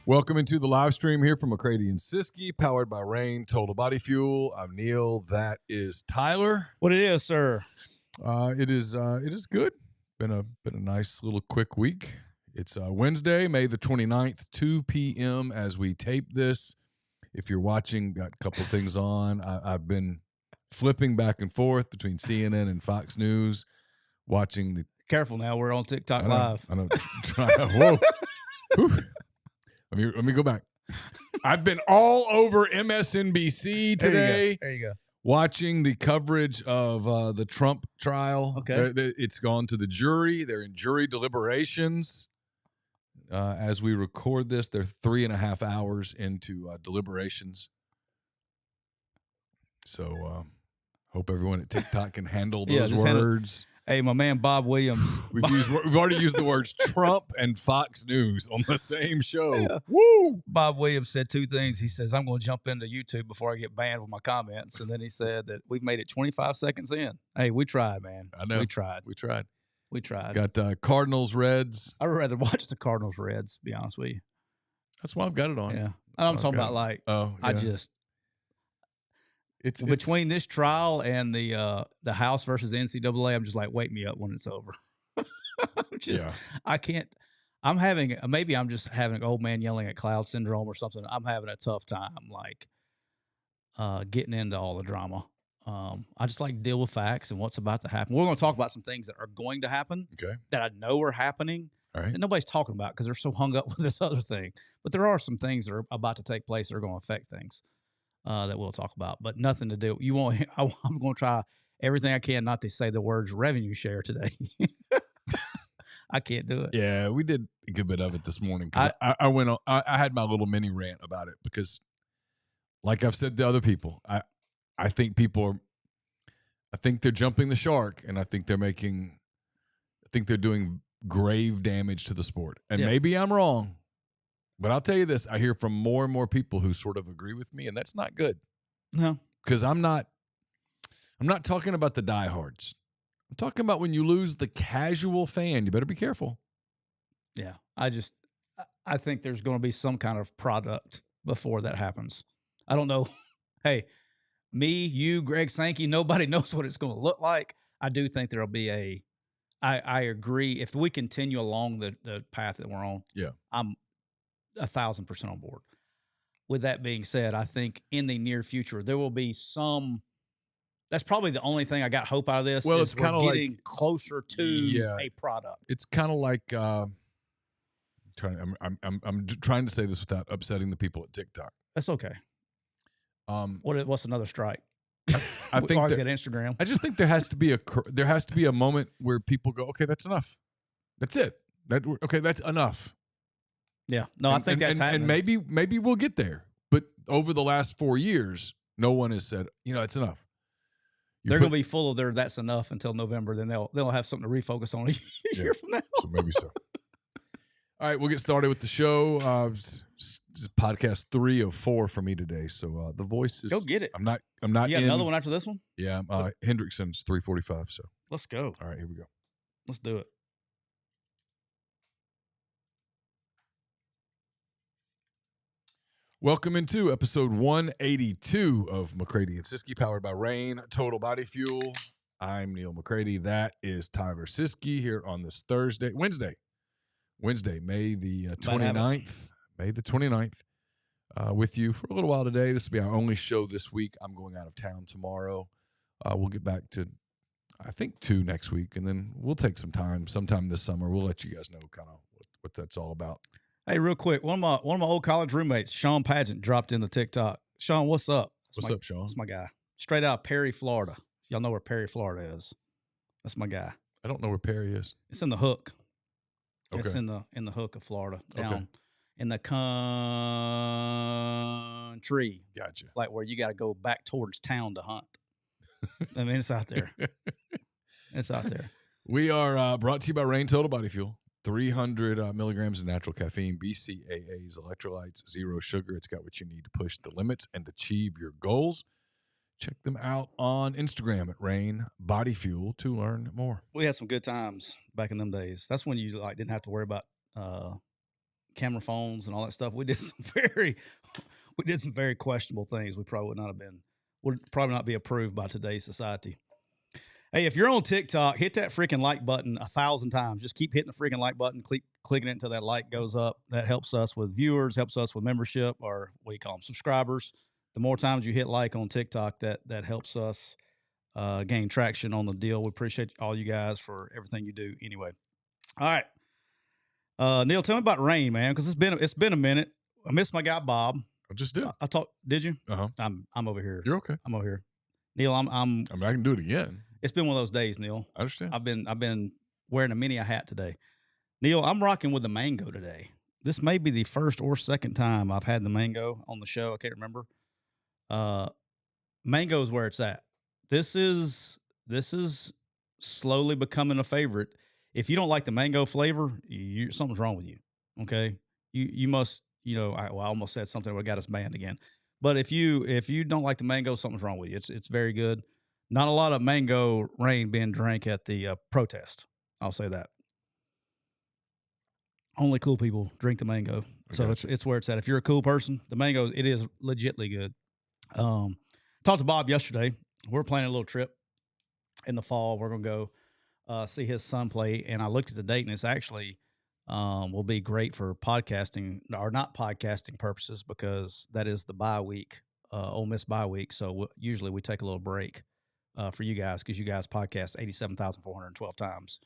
Welcome into the live stream here from McCready and Siskey, powered by Rain Total Body Fuel. I'm Neal. That is Tyler. What it is, sir? It is good. Been a nice little quick week. It's Wednesday, May the 29th, 2 p.m. as we tape this. If you're watching, got a couple things on. I've been flipping back and forth between CNN and Fox News, watching the. Careful now, we're on TikTok Live. I know. Whoa. Whew. Let me go back. I've been all over MSNBC today. There you go. Watching the coverage of the Trump trial. Okay. It's gone to the jury. They're in jury deliberations. As we record this, they're 3.5 hours into deliberations. So hope everyone at TikTok can handle those words. Hey, my man Bob Williams. We've already used the words Trump and Fox News on the same show. Yeah. Woo! Bob Williams said two things. He says, I'm going to jump into YouTube before I get banned with my comments. And then he said that we've made it 25 seconds in. Hey, we tried, man. I know. We tried. Got Cardinals, Reds. I would rather watch the Cardinals, Reds, to be honest with you. That's why I've got it on. Yeah. I'm talking about It's between this trial and the House versus NCAA, I'm just like, wake me up when it's over. I can't. Maybe I'm just having an old man yelling at cloud syndrome or something. I'm having a tough time, getting into all the drama. I just like to deal with facts and what's about to happen. We're going to talk about some things that are going to happen that I know are happening that nobody's talking about because they're so hung up with this other thing. But there are some things that are about to take place that are going to affect things. That we'll talk about, but nothing to do. I'm going to try everything I can not to say the words revenue share today. I can't do it. Yeah, we did a good bit of it this morning. I went on. I had my little mini rant about it because, like I've said to other people, I think they're jumping the shark, and I think they're doing grave damage to the sport. And maybe I'm wrong. But I'll tell you this, I hear from more and more people who sort of agree with me, and that's not good. No. Because I'm not talking about the diehards. I'm talking about when you lose the casual fan. You better be careful. Yeah. I think there's going to be some kind of product before that happens. I don't know. Hey, me, you, Greg Sankey, nobody knows what it's going to look like. I do think there'll be I agree. If we continue along the path that we're on, I'm 1,000% on board. With that being said, I think in the near future there will be some. That's probably the only thing I got hope out of this. Well, it's kind of getting closer to a product. It's kind of like I'm trying to say this without upsetting the people at TikTok. That's okay. What's another strike? I we think always got Instagram. I just think there has to be a moment where people go, okay, that's enough. That's it. That's enough. Yeah, no, I think that's happening. And maybe we'll get there. But over the last 4 years, no one has said, it's enough. They're going to be full of their that's enough until November. Then they'll have something to refocus on a year from now. So maybe so. All right, we'll get started with the show. This is podcast 3 of 4 for me today. So the voice is. Go get it. I'm not. You got another one after this one? Yeah, Hendrickson's 3:45. So let's go. All right, here we go. Let's do it. Welcome into episode 182 of McCready and Siskey, powered by Rain Total Body Fuel. I'm Neal McCready. That is Tyler Siskey here on this Wednesday, May the 29th. May the 29th. With you for a little while today. This will be our only show this week. I'm going out of town tomorrow. We'll get back to, I think, 2 next week, and then we'll take some time sometime this summer. We'll let you guys know kind of what that's all about. Hey, real quick, one of my old college roommates, Sean Pageant, dropped in the TikTok. Sean, what's up? What's up, Sean? That's my guy. Straight out of Perry, Florida. If y'all know where Perry, Florida is. That's my guy. I don't know where Perry is. It's in the Hook. Okay. It's in the Hook of Florida, down in the country. Gotcha. Like where you got to go back towards town to hunt. I mean, it's out there. It's out there. We are brought to you by Rain Total Body Fuel. 300 milligrams of natural caffeine, BCAAs, electrolytes, zero sugar. It's got what you need to push the limits and achieve your goals. Check them out on Instagram at Rain Body Fuel to learn more. We had some good times back in them days. That's when you didn't have to worry about camera phones and all that stuff. We did some very questionable things. We probably would probably not be approved by today's society. Hey, if you're on TikTok, hit that freaking like button 1,000 times. Just keep hitting the freaking like button, clicking it until that like goes up. That helps us with viewers, helps us with membership, or what do you call them, subscribers. The more times you hit like on TikTok, that helps us gain traction on the deal. We appreciate all you guys for everything you do anyway. All right. Neal, tell me about rain, man, because it's been a minute. I missed my guy Bob. I just did. I talked. Did you? Uh-huh. I'm over here. You're okay. I'm over here. Neal, I mean, I can do it again. It's been one of those days, Neal. I understand. I've been wearing a mini hat today. Neal, I'm rocking with the mango today. This may be the first or second time I've had the mango on the show. I can't remember. Mango is where it's at. This is slowly becoming a favorite. If you don't like the mango flavor, something's wrong with you. Okay, you must. I almost said something that got us banned again. But if you don't like the mango, something's wrong with you. It's very good. Not a lot of mango rain being drank at the protest. I'll say that. Only cool people drink the mango. So it's where it's at. If you're a cool person, the mango, it is legitly good. Talked to Bob yesterday. We're planning a little trip in the fall. We're going to go see his son play. And I looked at the date, and it's actually will be great for podcasting, or not podcasting purposes, because that is the bye week, Ole Miss bye week. So usually we take a little break for you guys, because you guys podcast 87,412 times.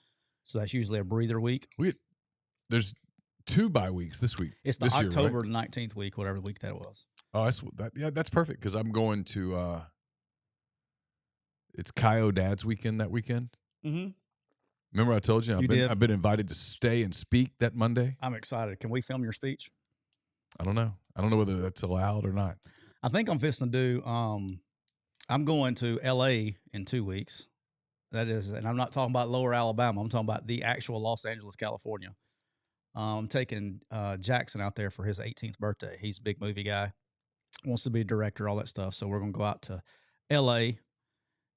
So that's usually a breather week. There's 2 bye weeks this week. It's the October 19th week, whatever week that was. Oh, that's perfect, because I'm going to it's Kyo Dad's weekend that weekend. Mm-hmm. Remember I told you I've been invited to stay and speak that Monday. I'm excited. Can we film your speech? I don't know. I don't know whether that's allowed or not. I think I'm fixing to do. I'm going to L.A. in 2 weeks. That is, and I'm not talking about Lower Alabama. I'm talking about the actual Los Angeles, California. I'm taking Jackson out there for his 18th birthday. He's a big movie guy, wants to be a director, all that stuff. So we're going to go out to L.A.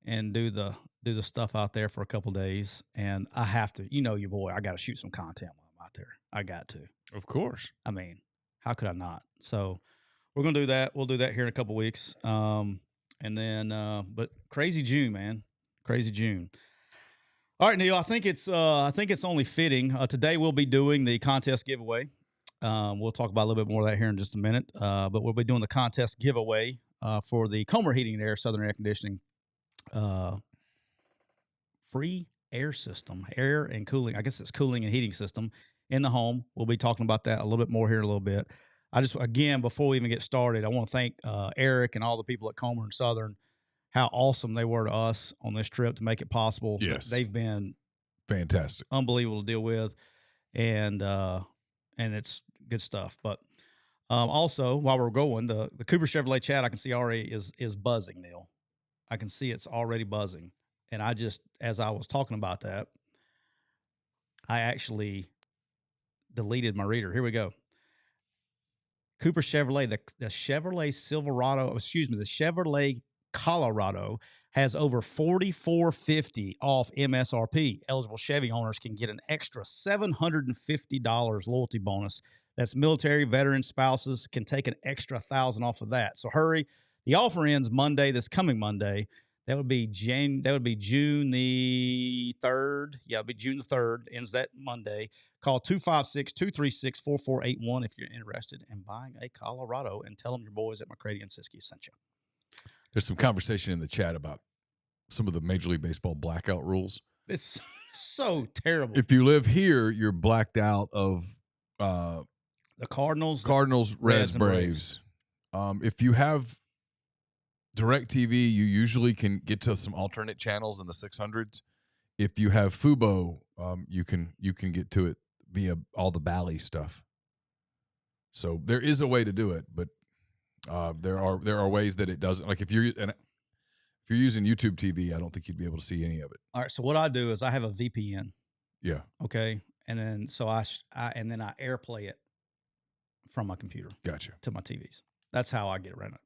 and do the stuff out there for a couple days. And I have to, your boy, I got to shoot some content while I'm out there. I got to. Of course. I mean, how could I not? So we're going to do that. We'll do that here in a couple weeks. And then, but crazy June, man. Crazy June. All right, Neal, I think it's only fitting. Today we'll be doing the contest giveaway. We'll talk about a little bit more of that here in just a minute. But we'll be doing the contest giveaway for the Comer Heating and Air Southern Air Conditioning free air system, air and cooling. I guess it's cooling and heating system in the home. We'll be talking about that a little bit more here in a little bit. Again, before we even get started, I want to thank Eric and all the people at Comer and Southern, how awesome they were to us on this trip to make it possible. Yes. They've been fantastic, unbelievable to deal with, and it's good stuff. But also, while we're going, the Cooper Chevrolet chat I can see already is buzzing, Neal. I can see it's already buzzing. And as I was talking about that, I actually deleted my reader. Here we go. Cooper Chevrolet, the Chevrolet Silverado, the Chevrolet Colorado has over $4,450 off MSRP. Eligible Chevy owners can get an extra $750 loyalty bonus. That's military, veteran, spouses can take an extra $1,000 off of that. So hurry. The offer ends Monday, this coming Monday. That would be June the 3rd. Yeah, it'll be June the 3rd. Ends that Monday. Call 256-236-4481 if you're interested in buying a Colorado, and tell them your boys at McCready and Siskey sent you. There's some conversation in the chat about some of the Major League Baseball blackout rules. It's so terrible. If you live here, you're blacked out of the Cardinals, Reds, Braves. If you have DirecTV, you usually can get to some alternate channels in the 600s. If you have Fubo, you can get to it via all the Bally stuff. So there is a way to do it, but there are ways that it doesn't. Like if you're using YouTube TV, I don't think you'd be able to see any of it. All right. So what I do is I have a VPN. Yeah. Okay. And then I AirPlay it from my computer. Gotcha. To my TVs. That's how I get around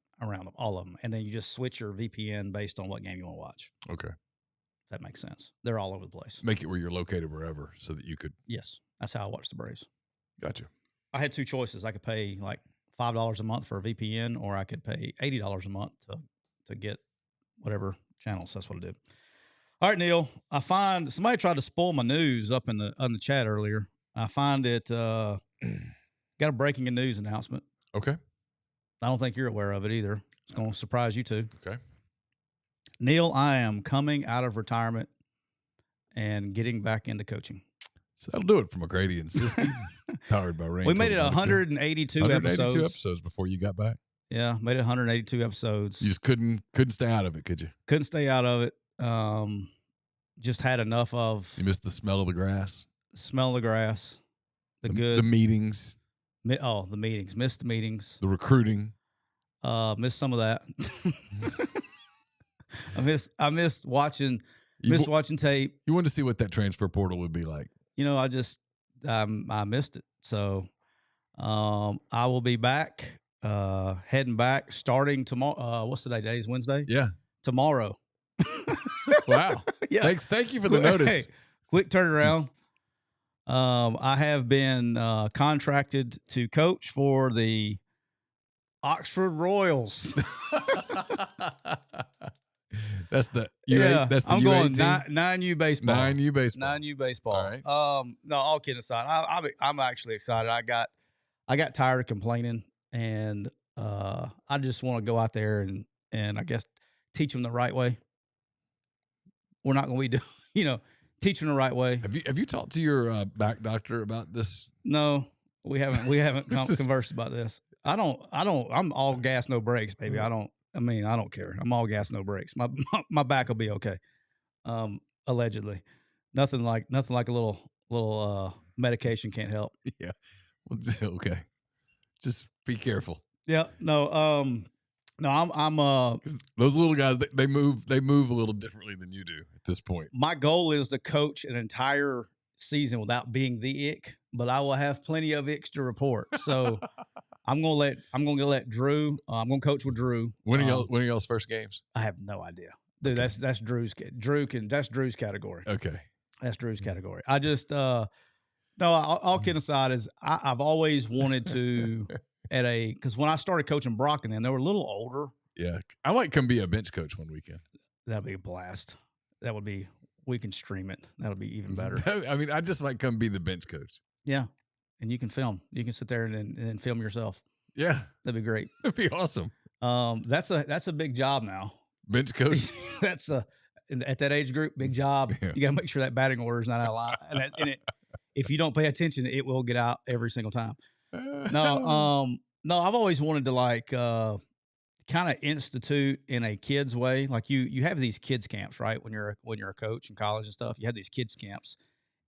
all of them. And then you just switch your VPN based on what game you want to watch. Okay. That makes sense. They're all over the place. Make it where you're located wherever so that you could. Yes. That's how I watch the Braves. Gotcha. I had two choices. I could pay like $5 a month for a VPN, or I could pay $80 a month to get whatever channels. That's what I did. All right, Neal. I find somebody tried to spoil my news up in the chat earlier. I find it got a breaking news announcement. Okay. I don't think you're aware of it either. It's going to surprise you too. Okay. Neal, I am coming out of retirement and getting back into coaching. So that'll do it for McCready and Siskey. Powered by Rain. We made it 182 episodes before you got back. Yeah, made it 182 episodes. You just couldn't stay out of it, could you? Couldn't stay out of it. Just had enough of. You missed the smell of the grass. Smell of the grass. The meetings. The meetings. Missed the meetings. The recruiting. Missed some of that. I missed watching. Watching tape. You wanted to see what that transfer portal would be like. I missed it. So, I will be back. Heading back, starting tomorrow. What's today? Today's Wednesday. Yeah. Tomorrow. Wow. Yeah. Thank you for the notice. Hey, quick turnaround. I have been contracted to coach for the Oxford Royals. That's the that's the I'm going 9U baseball. 9U baseball. 9U baseball. All right. No, all kidding aside, I'm actually excited. I got tired of complaining, and I just want to go out there and I guess teach them the right way. We're not going to be teach them the right way. Have you talked to your back doctor about this? No, we haven't conversed about this. I'm all gas, no brakes, baby. I don't care. I'm all gas, no brakes. My back will be okay. Allegedly, nothing like a little medication can't help. Yeah. Okay. Just be careful. Yeah. No. No. I'm. Those little guys, they move a little differently than you do at this point. My goal is to coach an entire season without being the ick, but I will have plenty of icks to report. So. I'm gonna let Drew. I'm gonna coach with Drew. When are y'all's first games? I have no idea, dude. Okay. That's Drew's. That's Drew's category. Okay, that's Drew's category. I just no. All kidding aside, is I've always wanted to because when I started coaching Brock and them, they were a little older. Yeah, I might come be a bench coach one weekend. That'd be a blast. That would be. We can stream it. That'll be even better. I mean, I just might come be the bench coach. Yeah. And you can film. You can sit there and film yourself. Yeah, that'd be great. That'd be awesome. That's a big job now. Bench coach. That's at that age group, big job. Yeah. You got to make sure that batting order is not out of line. If you don't pay attention, it will get out every single time. No. I've always wanted to kind of institute in a kid's way. Like you have these kids camps, right? When you're a coach in college and stuff, you have these kids camps,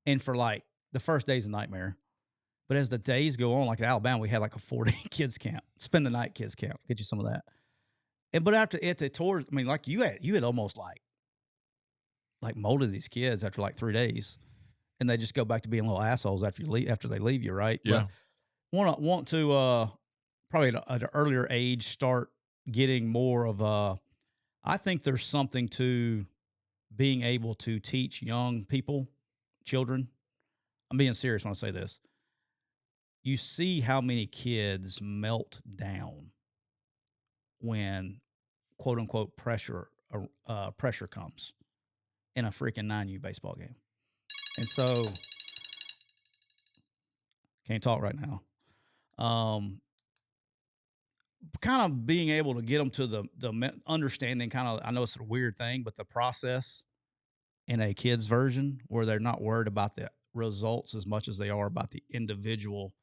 and for like the first day's a nightmare. But as the days go on, like in Alabama, we had like a 4-day kids camp, spend the night kids camp, get you some of that. But after towards, I mean, like you had almost like molded these kids after like 3 days, and they just go back to being little assholes after they leave you, right? Yeah. But want to probably at an earlier age start getting more of I think there's something to being able to teach young people, children. I'm being serious when I say this. You see how many kids melt down when quote unquote pressure comes in a freaking 9U baseball game. And so can't talk right now. Kind of being able to get them to the understanding kind of, I know it's a weird thing, but the process in a kid's version where they're not worried about the results as much as they are about the individual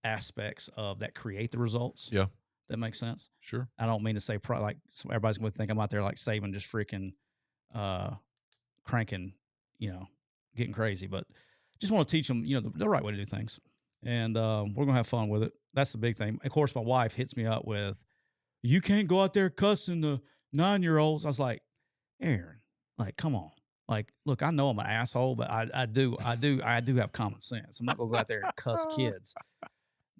aspects of that create the results. Yeah. That makes sense. Sure. I don't mean to say like everybody's going to think I'm out there like saving, just freaking cranking, getting crazy, but just want to teach them, the right way to do things. And we're going to have fun with it. That's the big thing. Of course, my wife hits me up with, you can't go out there cussing the 9-year-olds. I was like, Aaron, like, come on. Like, look, I know I'm an asshole, but I do have common sense. I'm not going to go out there and cuss kids.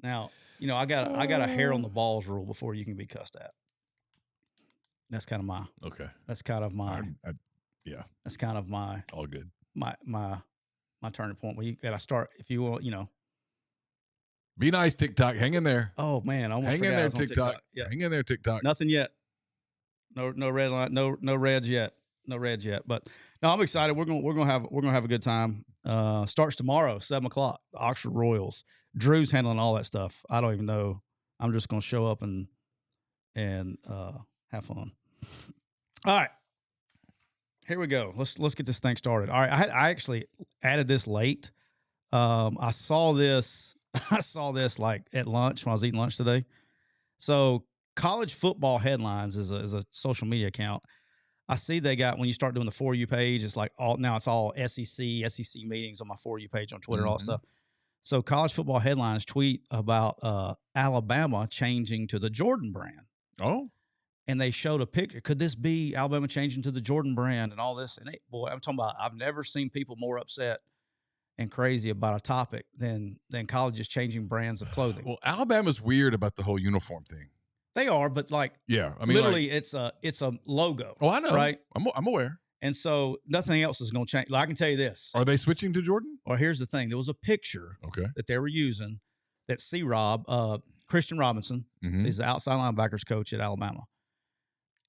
Now, I got a hair on the balls rule before you can be cussed at. That's kind of my. Okay. That's kind of my. Yeah. That's kind of my. All good. My turning point. When you got to start, if you want, Be nice, TikTok. Hang in there. Oh man, I almost Hang in forgot I there, was on TikTok. Yeah. Hang in there, TikTok. Nothing yet. No red line. No reds yet. No reds yet. But no, I'm excited. We're gonna have a good time. Starts tomorrow, 7:00. The Oxford Royals. Drew's handling all that stuff. I don't even know. I'm just gonna show up and have fun. All right. Here we go. Let's get this thing started. All right. I actually added this late. I saw this. I saw this like at lunch when I was eating lunch today. So college football headlines is a social media account. I see they got, when you start doing the For You page, it's like it's all SEC meetings on my For You page on Twitter, all that stuff. So college football headlines tweet about Alabama changing to the Jordan brand. Oh. And they showed a picture. Could this be Alabama changing to the Jordan brand and all this? And boy, I'm talking about, I've never seen people more upset and crazy about a topic than colleges changing brands of clothing. Well, Alabama's weird about the whole uniform thing. They are, but like, yeah, I mean, literally, it's a logo. Oh, I know, right? I'm aware. And so nothing else is going to change. Like, I can tell you this. Are they switching to Jordan? Or here's the thing: there was a picture that they were using that Christian Robinson, is the outside linebackers coach at Alabama,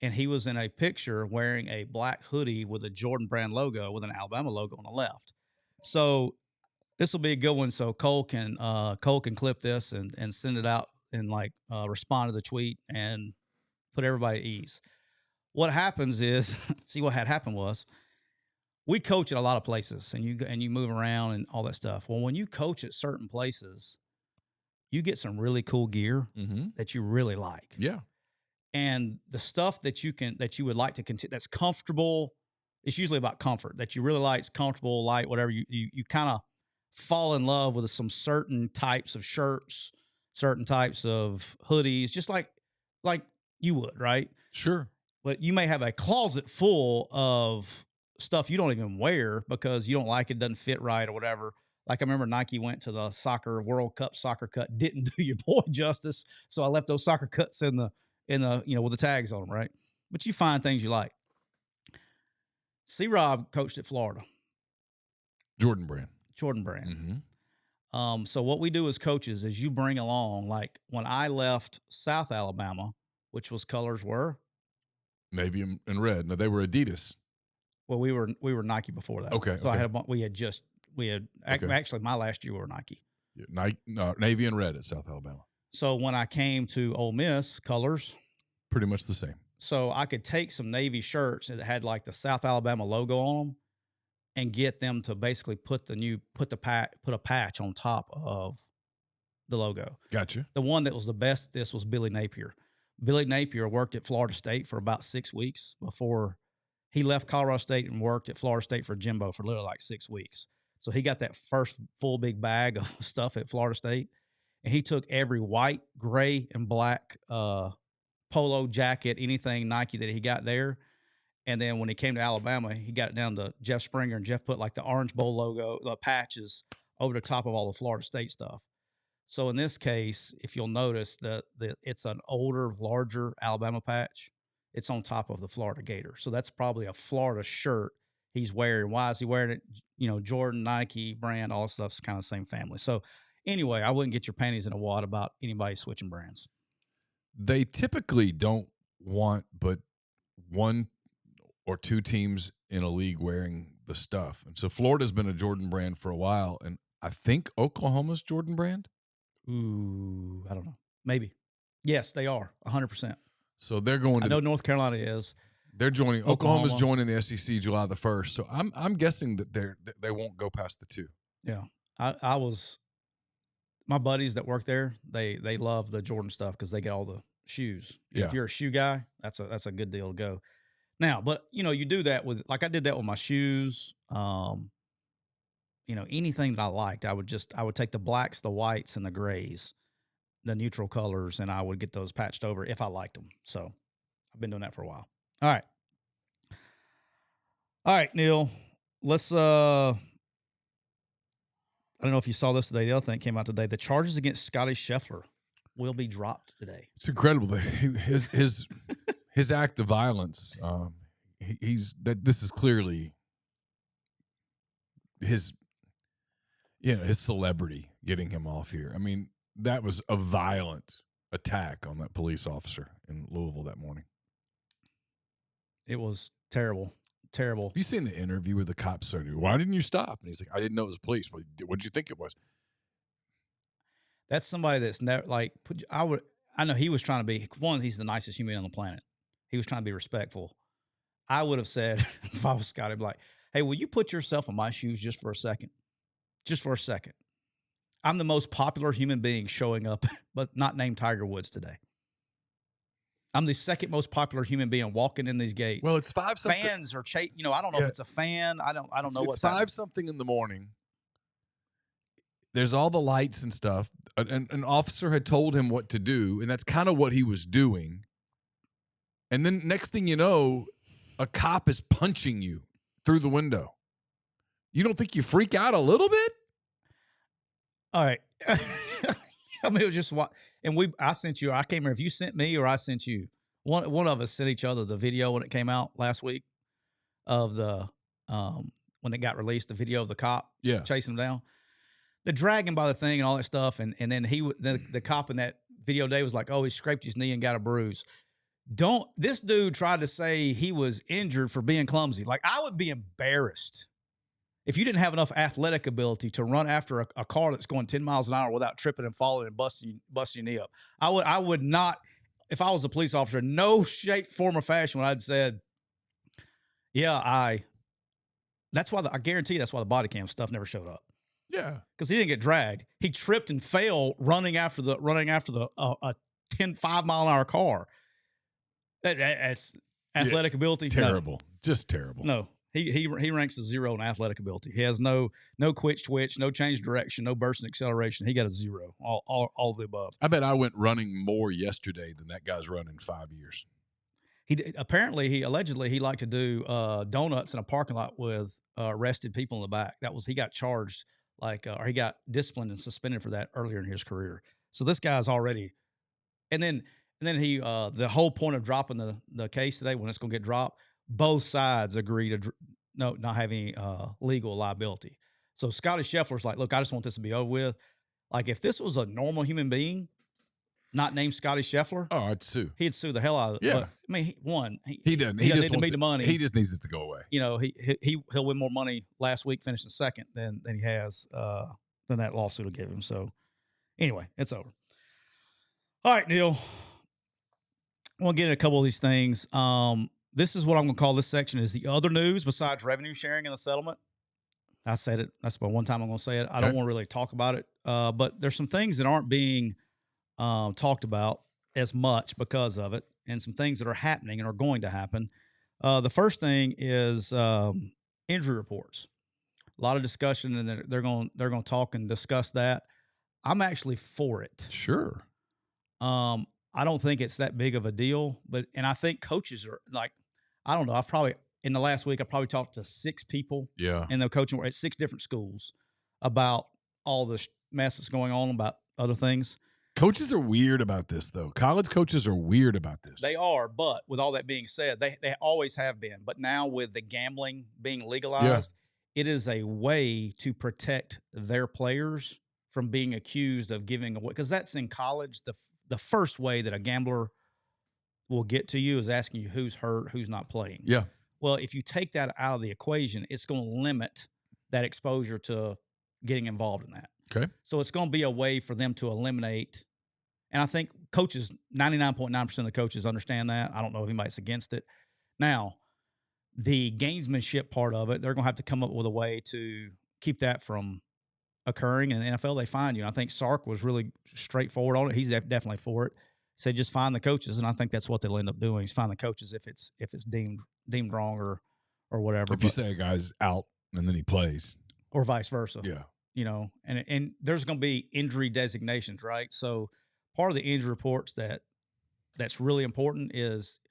and he was in a picture wearing a black hoodie with a Jordan brand logo with an Alabama logo on the left. So this will be a good one. So Cole can clip this and send it out and respond to the tweet and put everybody at ease. What happens is, see, what had happened was, we coach at a lot of places and you move around and all that stuff. Well, when you coach at certain places, you get some really cool gear that you really like. Yeah. And the stuff that you would like to continue, that's comfortable. It's usually about comfort that you really like. It's comfortable, light, whatever. You kind of fall in love with some certain types of shirts, certain types of hoodies, just like you would, right? Sure. But you may have a closet full of stuff you don't even wear because you don't like it, doesn't fit right or whatever. Like, I remember Nike went to the World Cup soccer cut, didn't do your boy justice. So I left those soccer cuts in the, with the tags on them, right? But you find things you like. C-Rob coached at Florida. Jordan brand. So what we do as coaches is you bring along, like when I left South Alabama, which was colors were? Navy and red. No, they were Adidas. Well, we were Nike before that. Okay. So I had actually my last year we were Nike. Yeah, Navy and red at South Alabama. So when I came to Ole Miss, colors pretty much the same. So I could take some Navy shirts that had like the South Alabama logo on them and get them to basically put a patch on top of the logo. Gotcha. The one that was the best, this was Billy Napier. Billy Napier worked at Florida State for about 6 weeks before he left Colorado State and worked at Florida State for Jimbo for literally like 6 weeks. So he got that first full big bag of stuff at Florida State, and he took every white, gray, and black polo jacket, anything Nike that he got there. And then when he came to Alabama, he got it down to Jeff Springer, and Jeff put like the Orange Bowl logo, the patches over the top of all the Florida State stuff. So in this case, if you'll notice that it's an older, larger Alabama patch, it's on top of the Florida Gator. So that's probably a Florida shirt he's wearing. Why is he wearing it? Jordan, Nike, brand, all this stuff's kind of the same family. So anyway, I wouldn't get your panties in a wad about anybody switching brands. They typically don't want but one or two teams in a league wearing the stuff. And so Florida's been a Jordan brand for a while, and I think Oklahoma's Jordan brand. Ooh, I don't know. Maybe. Yes, they are 100%. So they're going to, I know North Carolina is. They're joining. Oklahoma's joining the SEC July the 1st. So I'm guessing that they won't go past the two. Yeah. My buddies that work there, they love the Jordan stuff because they get all the shoes. Yeah. If you're a shoe guy, that's a good deal to go. Now, but you do that with, like I did that with my shoes. Anything that I liked, I would take the blacks, the whites, and the grays, the neutral colors, and I would get those patched over if I liked them. So I've been doing that for a while. All right, Neal. Let's I don't know if you saw this today. The other thing came out today. The charges against Scottie Scheffler will be dropped today. It's incredible. His act of violence. This is clearly his celebrity getting him off here. I mean, that was a violent attack on that police officer in Louisville that morning. It was terrible. Terrible. Have you seen the interview with the cops? Why didn't you stop? And he's like, I didn't know it was police. What did you think it was? That's somebody that's never like. I know he was trying to be one. He's the nicest human on the planet. He was trying to be respectful. I would have said if I was Scottie, I'd be like, "Hey, will you put yourself in my shoes just for a second? Just for a second. I'm the most popular human being showing up, but not named Tiger Woods today. I'm the second most popular human being walking in these gates. Well, it's 5 something. Fans are I don't know if it's a fan. I don't know what's it's 5 something in the morning. There's all the lights and stuff. An officer had told him what to do, and that's kind of what he was doing. And then next thing you know, a cop is punching you through the window. You don't think you freak out a little bit? All right. I mean, it was just what, and I sent you. I can't remember if you sent me or I sent you. One of us sent each other the video when it came out last week of the when it got released, the video of the cop chasing him down, the dragging by the thing and all that stuff, and then the cop in that video day was like, oh, he scraped his knee and got a bruise. This dude tried to say he was injured for being clumsy. Like, I would be embarrassed if you didn't have enough athletic ability to run after a car that's going 10 miles an hour without tripping and falling and busting your knee up. I would not, if I was a police officer, no shape, form, or fashion when I'd said, that's why I guarantee that's why the body cam stuff never showed up. Yeah. Because he didn't get dragged. He tripped and fell running after the 5 mile an hour car. That's athletic ability. Terrible. No. Just terrible. No. He ranks a 0 in athletic ability. He has no twitch, no change direction, no burst in acceleration. He got a 0. All of the above. I bet I went running more yesterday than that guy's run in 5 years. He allegedly liked to do donuts in a parking lot with arrested people in the back. He got charged or he got disciplined and suspended for that earlier in his career. So this guy's already, and then he the whole point of dropping the case today, when it's going to get dropped, both sides agree to not have any legal liability. So Scottie Scheffler's like, look, I just want this to be over with. Like, if this was a normal human being, not named Scottie Scheffler, I'd sue. He'd sue the hell out of it. Yeah. But, I mean, he doesn't. He doesn't need to meet the money. He just needs it to go away. You know, he'll win more money last week finishing second than he has than that lawsuit will give him. So anyway, it's over. All right, Neal. I want to get into a couple of these things. This is what I'm going to call this section is the other news besides revenue sharing and the settlement. I said it. That's about one time I'm going to say it. I don't want to really talk about it. But there's some things that aren't being talked about as much because of it, and some things that are happening and are going to happen. The first thing is injury reports. A lot of discussion, and they're going to talk and discuss that. I'm actually for it. Sure. I don't think it's that big of a deal, and I think coaches are like, I don't know. In the last week, I probably talked to 6 people in the coaching at 6 different schools about all the mess that's going on about other things. Coaches are weird about this, though. College coaches are weird about this. They are, but with all that being said, they always have been. But now with the gambling being legalized, it is a way to protect their players from being accused of giving away. Because that's in college. The first way that a gambler will get to you is asking you who's hurt, who's not playing. Yeah. Well, if you take that out of the equation, it's going to limit that exposure to getting involved in that. Okay. So it's going to be a way for them to eliminate. And I think coaches, 99.9% of the coaches understand that. I don't know if anybody's against it. Now, the gamesmanship part of it, they're going to have to come up with a way to keep that from occurring. In the NFL, they find you. And I think Sark was really straightforward on it. He's definitely for it. Say just find the coaches, and I think that's what they'll end up doing is find the coaches if it's deemed wrong or whatever. If you say a guy's out and then he plays, or vice versa. Yeah. You know, and there's going to be injury designations, right? So part of the injury reports that's really important is,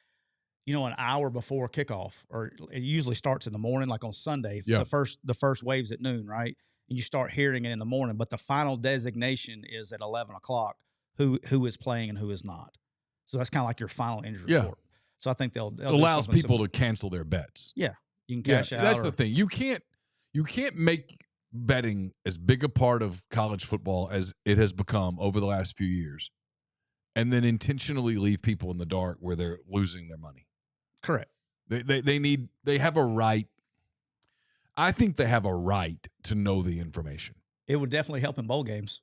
an hour before kickoff, or it usually starts in the morning, like on Sunday. Yeah. The first wave's at noon, right? And you start hearing it in the morning, but the final designation is at 11 o'clock. Who is playing and who is not. So that's kind of like your final injury report. So I think they'll it allows people to cancel their bets. Yeah, you can cash out. That's the thing. You can't make betting as big a part of college football as it has become over the last few years, and then intentionally leave people in the dark where they're losing their money. Correct. They have a right. I think they have a right to know the information. It would definitely help in bowl games.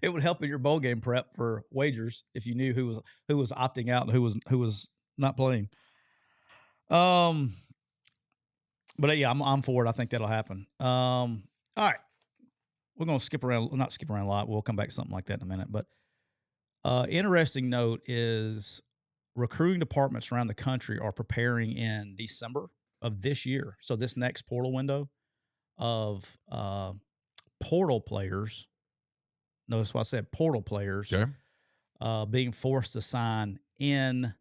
It would help in your bowl game prep for wagers if you knew who was opting out and who was not playing. But yeah, I'm for it. I think that'll happen. All right, we're gonna not skip around a lot. We'll come back to something like that in a minute. But interesting note is recruiting departments around the country are preparing in December of this year. So this next portal window of portal players. Notice what I said, portal players being forced to sign NLIs,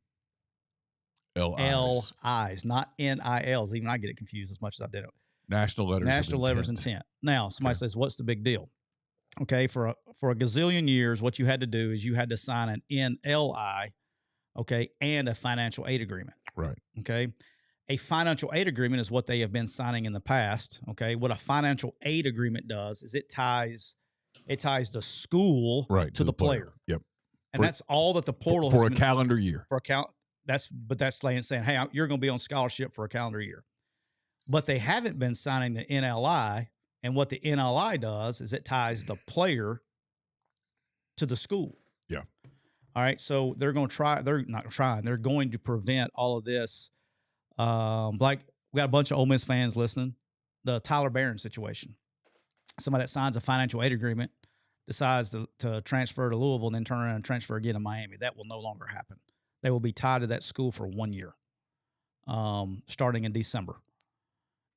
not NILs. Even I get it confused as much as I did it. National letters of intent. Now, somebody says, what's the big deal? Okay, for a gazillion years, what you had to do is you had to sign an NLI, okay, and a financial aid agreement. Right. Okay. A financial aid agreement is what they have been signing in the past. Okay. What a financial aid agreement does is it ties the school to the player. Yep. And that's all that the portal for a calendar year. That's saying, hey, you're going to be on scholarship for a calendar year. But they haven't been signing the NLI. And what the NLI does is it ties the player to the school. Yeah. All right. So they're going to try. They're not trying. They're going to prevent all of this. Like we got a bunch of Ole Miss fans listening. The Tyler Barron situation. Somebody that signs a financial aid agreement decides to transfer to Louisville and then turn around and transfer again to Miami. That will no longer happen. They will be tied to that school for 1 year, starting in December.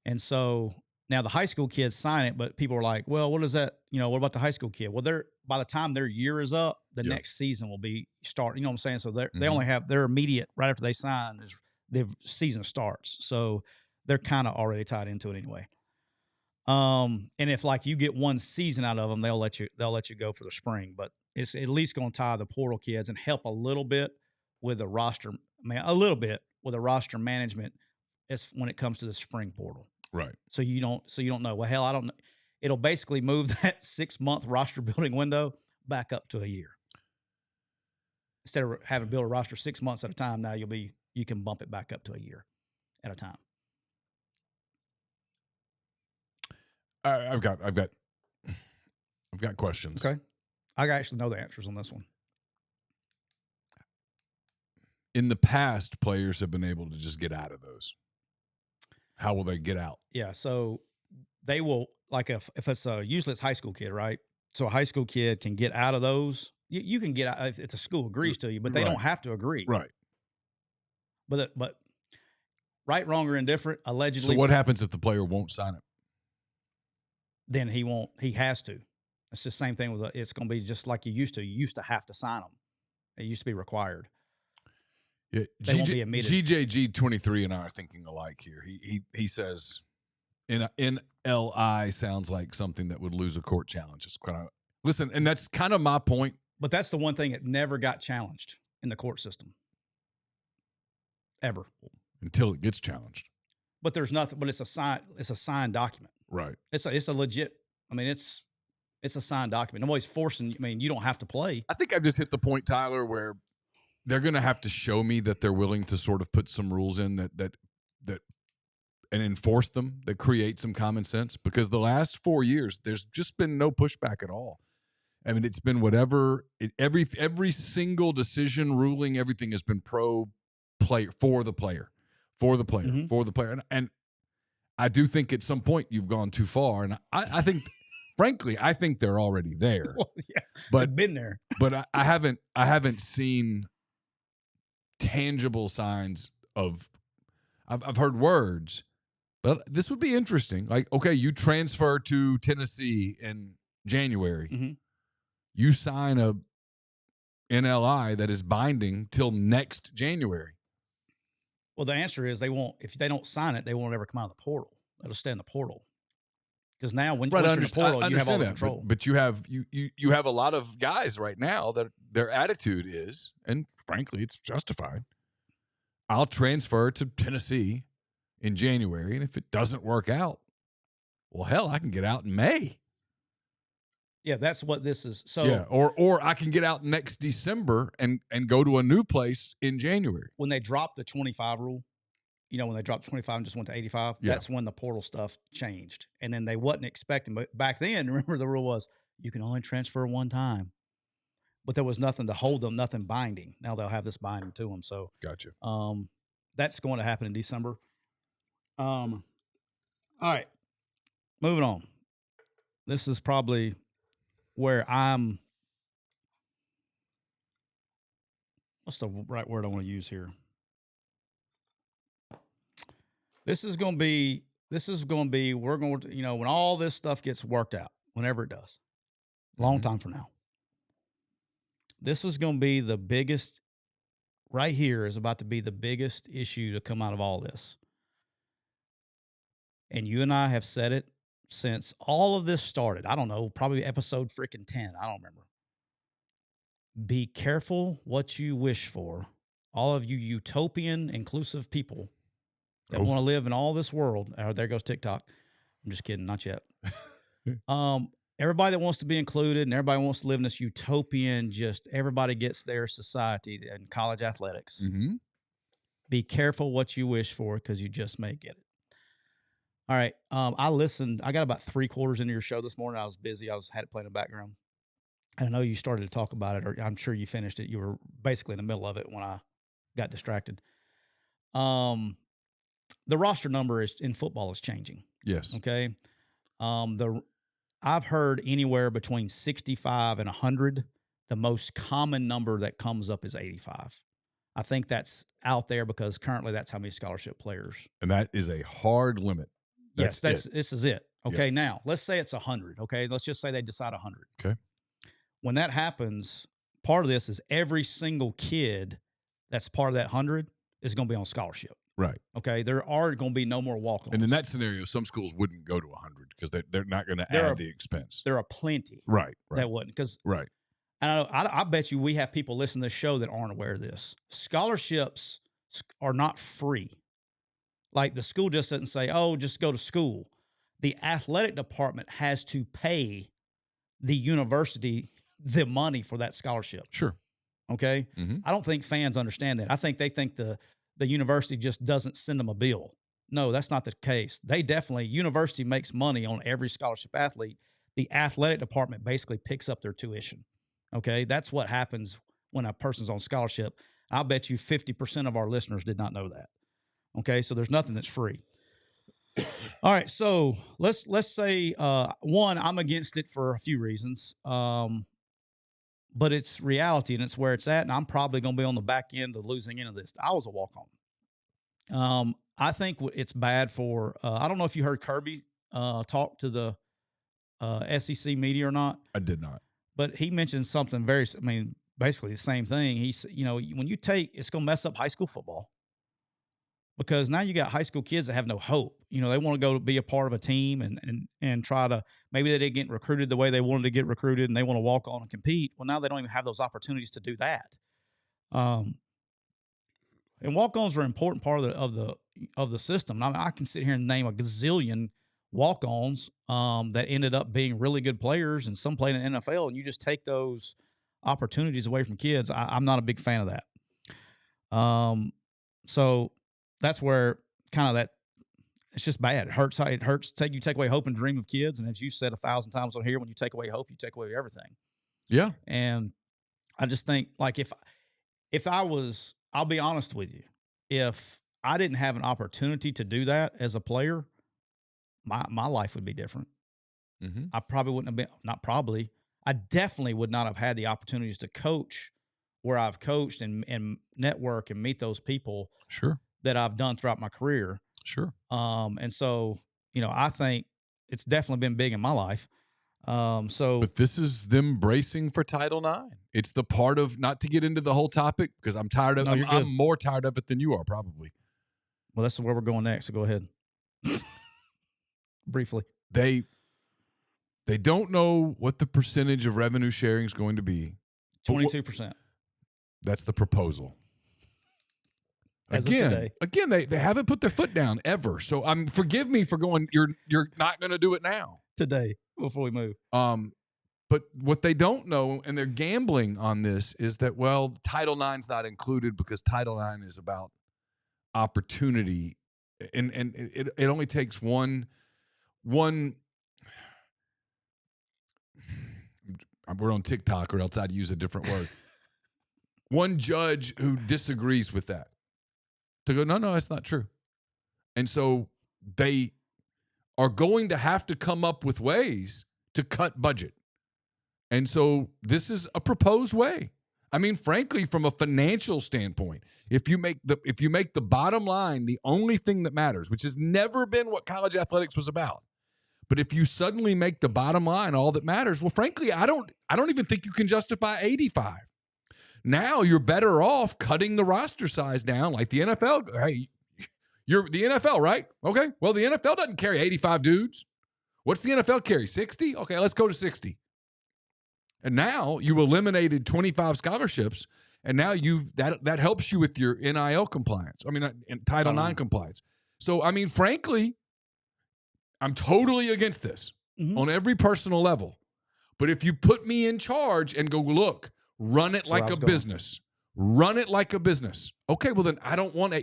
And so now the high school kids sign it, but people are like, well, what is that? What about the high school kid? Well, by the time their year is up, the next season will be start. You know what I'm saying? So they only have their immediate right after they sign is the season starts. So they're kind of already tied into it anyway. And if like you get one season out of them, they'll let you go for the spring, but it's at least going to tie the portal kids and help a little bit with the roster. A little bit with the roster management when it comes to the spring portal. Right. So you don't know. Well, hell, I don't know. It'll basically move that 6-month roster building window back up to a year. Instead of having to build a roster 6 months at a time, now you can bump it back up to a year at a time. I've got questions. Okay. I actually know the answers on this one. In the past, players have been able to just get out of those. How will they get out? Yeah, so they will, like if it's usually it's high school kid, right? So a high school kid can get out of those. You can get out if it's a school agrees to you, but they don't have to agree. Right. But right, wrong, or indifferent, allegedly. So what happens if the player won't sign it? Then he won't. He has to. It's the same thing with it's going to be just like you used to. You used to have to sign them. It used to be required. Yeah, they won't be admitted. GJG23 and I are thinking alike here. He says, NLI sounds like something that would lose a court challenge. It's kind of listen, and that's kind of my point. But that's the one thing that never got challenged in the court system, ever, until it gets challenged. But there's nothing. But it's a signed document. Right. It's a legit. I mean, it's a signed document. Nobody's forcing. I mean, you don't have to play. I think I've just hit the point, Tyler, where they're going to have to show me that they're willing to sort of put some rules in that and enforce them, that create some common sense. Because the last 4 years, there's just been no pushback at all. I mean, it's been whatever. Every single decision, ruling, everything has been pro player, for the player, for the player, Mm-hmm. for the player. And I do think at some point you've gone too far. And I think, frankly, I think they're already there. Well, yeah, but they've been there. But I haven't seen tangible signs of. I've heard words, but this would be interesting. Like, okay, you transfer to Tennessee in January. Mm-hmm. You sign a NLI that is binding till next January. Well, the answer is they won't. If they don't sign it, they won't ever come out of the portal. It'll stay in the portal. Because now, when you're in the portal, you have all the control. But you have a lot of guys right now that their attitude is, and frankly, it's justified. I'll transfer to Tennessee in January, and if it doesn't work out, Well, hell, I can get out in May. Yeah, that's what this is. So yeah, or I can get out next December and go to a new place in January. when they dropped the 25 rule, when they dropped 25 and just went to 85, that's when the portal stuff changed. And then they wasn't expecting, but back then, remember the rule was you can only transfer one time. But there was nothing to hold them, nothing binding. Now they'll have this binding to them. So Gotcha. That's going to happen in December. All right, moving on. This is probably where what's the right word I want to use here? This is going to be, we're going to, when all this stuff gets worked out, whenever it does, long time from now, this is going to be the biggest, right here is about to be the biggest issue to come out of all this. And you and I have said it since all of this started. I don't know, probably episode freaking 10. I don't remember. Be careful what you wish for. All of you utopian, inclusive people that want to live in all this world. Oh, there goes TikTok. I'm just kidding. Not yet. Everybody that wants to be included and everybody wants to live in this utopian, just everybody gets their society and college athletics. Be careful what you wish for because you just may get it. All right. I listened. I got about 3/4 into your show this morning. I was busy. Had it playing in the background. And I know you started to talk about it, or I'm sure you finished it. You were basically in the middle of it when I got distracted. The roster number in football is changing. Yes. Okay. I've heard anywhere between 65 and 100. The most common number that comes up is 85. I think that's out there because currently that's how many scholarship players. And that is a hard limit. This is it. Okay. Now let's say it's 100. Okay. Let's just say they decide 100. Okay. When that happens, part of this is every single kid that's part of that 100 is going to be on scholarship. Right. Okay. There are going to be no more walk-ons. And in that scenario, some schools wouldn't go to 100 because they're not going to add the expense. There are plenty. Right. That wouldn't. Right. And I bet you we have people listening to this show that aren't aware of this. Scholarships are not free. Like the school just doesn't say, oh, just go to school. The athletic department has to pay the university the money for that scholarship. Sure. Okay. I don't think fans understand that. I think they think the university just doesn't send them a bill. No, that's not the case. University makes money on every scholarship athlete. The athletic department basically picks up their tuition. Okay. That's what happens when a person's on scholarship. I'll bet you 50% of our listeners did not know that. Okay. So there's nothing that's free. All right. So let's say, one, I'm against it for a few reasons. But it's reality and it's where it's at. And I'm probably going to be on the back end of losing into this. I was a walk-on. I think it's bad for, I don't know if you heard Kirby talk to the SEC media or not. I did not. But he mentioned something basically the same thing. He's, when you it's going to mess up high school football. Because now you got high school kids that have no hope. They want to go to be a part of a team and try to, maybe they didn't get recruited the way they wanted to get recruited and they want to walk on and compete. Well, now they don't even have those opportunities to do that. And walk-ons are an important part of the system. I can sit here and name a gazillion walk-ons that ended up being really good players and some played in the NFL, and you just take those opportunities away from kids. I'm not a big fan of that. So that's where kind of that it's just bad. It hurts. You take away hope and dream of kids. And as you said 1,000 times on here, when you take away hope, you take away everything. Yeah. And I just think like if I'll be honest with you, if I didn't have an opportunity to do that as a player, my life would be different. I probably wouldn't have been, not probably, I definitely would not have had the opportunities to coach where I've coached and network and meet those people. Sure. That I've done throughout my career. Sure. And so, I think it's definitely been big in my life. But this is them bracing for Title IX. It's the part of, not to get into the whole topic because I'm tired of it. I'm more tired of it than you are probably. Well, that's where we're going next. So go ahead. Briefly. They don't know what the percentage of revenue sharing is going to be. 22%. That's the proposal. today. Again, they haven't put their foot down ever. So forgive me for going. You're not going to do it now. Today, before we move. But what they don't know, and they're gambling on this, is that, well, Title IX's not included because Title IX is about opportunity, and it only takes one. We're on TikTok, or else I'd use a different word. One judge who disagrees with that to go, no, that's not true. And so they are going to have to come up with ways to cut budget. And so this is a proposed way. I mean, frankly, from a financial standpoint, if you make the bottom line the only thing that matters, which has never been what college athletics was about, but if you suddenly make the bottom line all that matters, well, frankly, I don't even think you can justify 85. Now you're better off cutting the roster size down, like the NFL. Hey, you're the NFL, right? Okay. Well, the NFL doesn't carry 85 dudes. What's the NFL carry? 60? Okay, let's go to 60. And now you eliminated 25 scholarships, and now that helps you with your NIL compliance. I mean, Title IX compliance. So, I mean, frankly, I'm totally against this on every personal level. But if you put me in charge and go, look, run it like a business. Run it like a business. Okay, well, then I don't want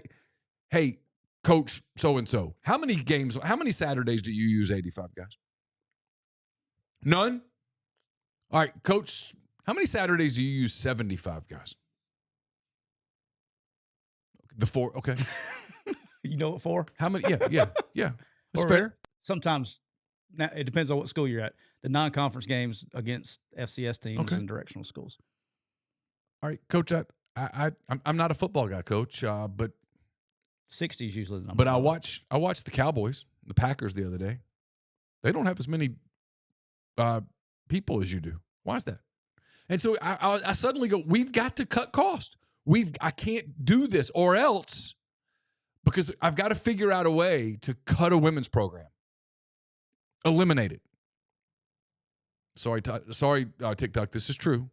hey, coach so-and-so, how many Saturdays do you use 85 guys? None? All right, coach, how many Saturdays do you use 75 guys? The 4, okay. You know what for? How many? Yeah. That's fair. Sometimes, now it depends on what school you're at. The non-conference games against FCS teams and directional schools. All right, coach, I'm not a football guy, coach, but 60 is usually the number. But I watched the Cowboys, the Packers the other day. They don't have as many people as you do. Why is that? And so I suddenly go, we've got to cut cost. I can't do this, or else, because I've got to figure out a way to cut a women's program. Eliminate it. Sorry, TikTok, this is true.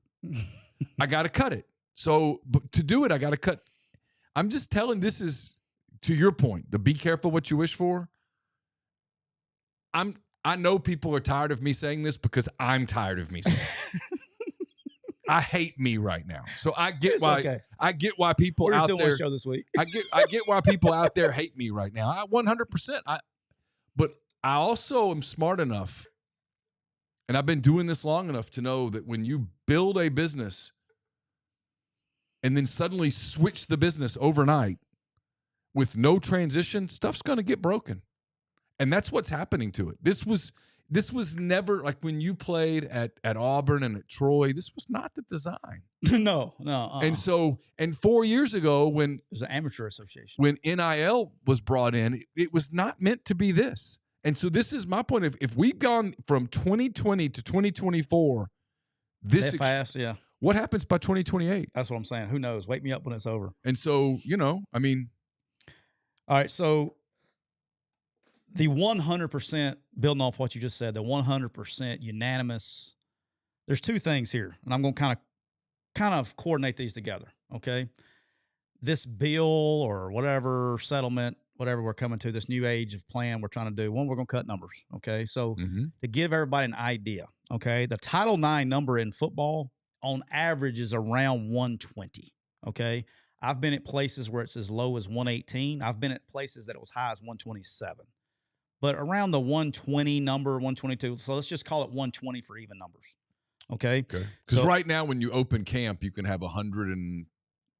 I got to cut it. So but to do it, I got to cut. I'm just telling, this is, to your point, the be careful what you wish for. I know people are tired of me saying this because I'm tired of me saying it. I hate me right now. So I get I get why people We're out still there. on the show this week. I get why people out there hate me right now. I 100%. But I also am smart enough, and I've been doing this long enough to know that when you build a business and then suddenly switch the business overnight with no transition, stuff's going to get broken. And that's what's happening to it. This was never, like when you played at Auburn and at Troy, this was not the design. No. And 4 years ago, when it was an amateur association, when NIL was brought in, it was not meant to be this. And so this is my point. If we've gone from 2020 to 2024, fast, yeah. What happens by 2028? That's what I'm saying. Who knows? Wake me up when it's over. And so, I mean. All right, so the 100%, building off what you just said, the 100% unanimous, there's two things here, and I'm going to kind of coordinate these together, okay? This bill or whatever settlement, whatever we're coming to, this new age of plan we're trying to do, one, we're going to cut numbers, okay? So to give everybody an idea, okay, the Title IX number in football on average is around 120, okay? I've been at places where it's as low as 118. I've been at places that it was high as 127. But around the 120 number, 122. So let's just call it 120 for even numbers. Okay? Because right now when you open camp, you can have 100 and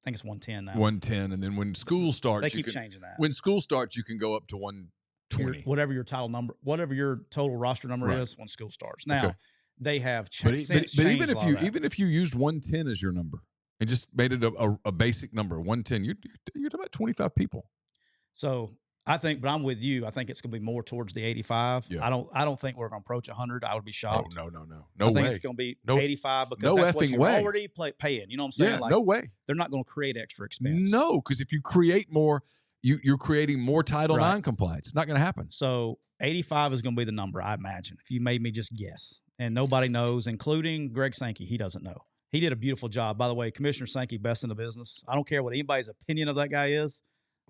I think it's 110 now. 110. And then when school starts, they keep changing that. When school starts, you can go up to 120. Whatever your title number, whatever your total roster number is when school starts. Now, they have changed. But even if you used 110 as your number and just made it a basic number, 110, you're talking about 25 people. So I think, but I'm with you. I think it's going to be more towards the 85. Yeah. I don't think we're going to approach 100. I would be shocked. No I way. think it's going to be 85 because that's what you're already paying. You know what I'm saying? Yeah, no way. They're not going to create extra expense. No, because if you create more, you're creating more Title IX compliance. It's not going to happen. So 85 is going to be the number, I imagine, if you made me just guess. And nobody knows, including Greg Sankey. He doesn't know. He did a beautiful job. By the way, Commissioner Sankey, best in the business. I don't care what anybody's opinion of that guy is.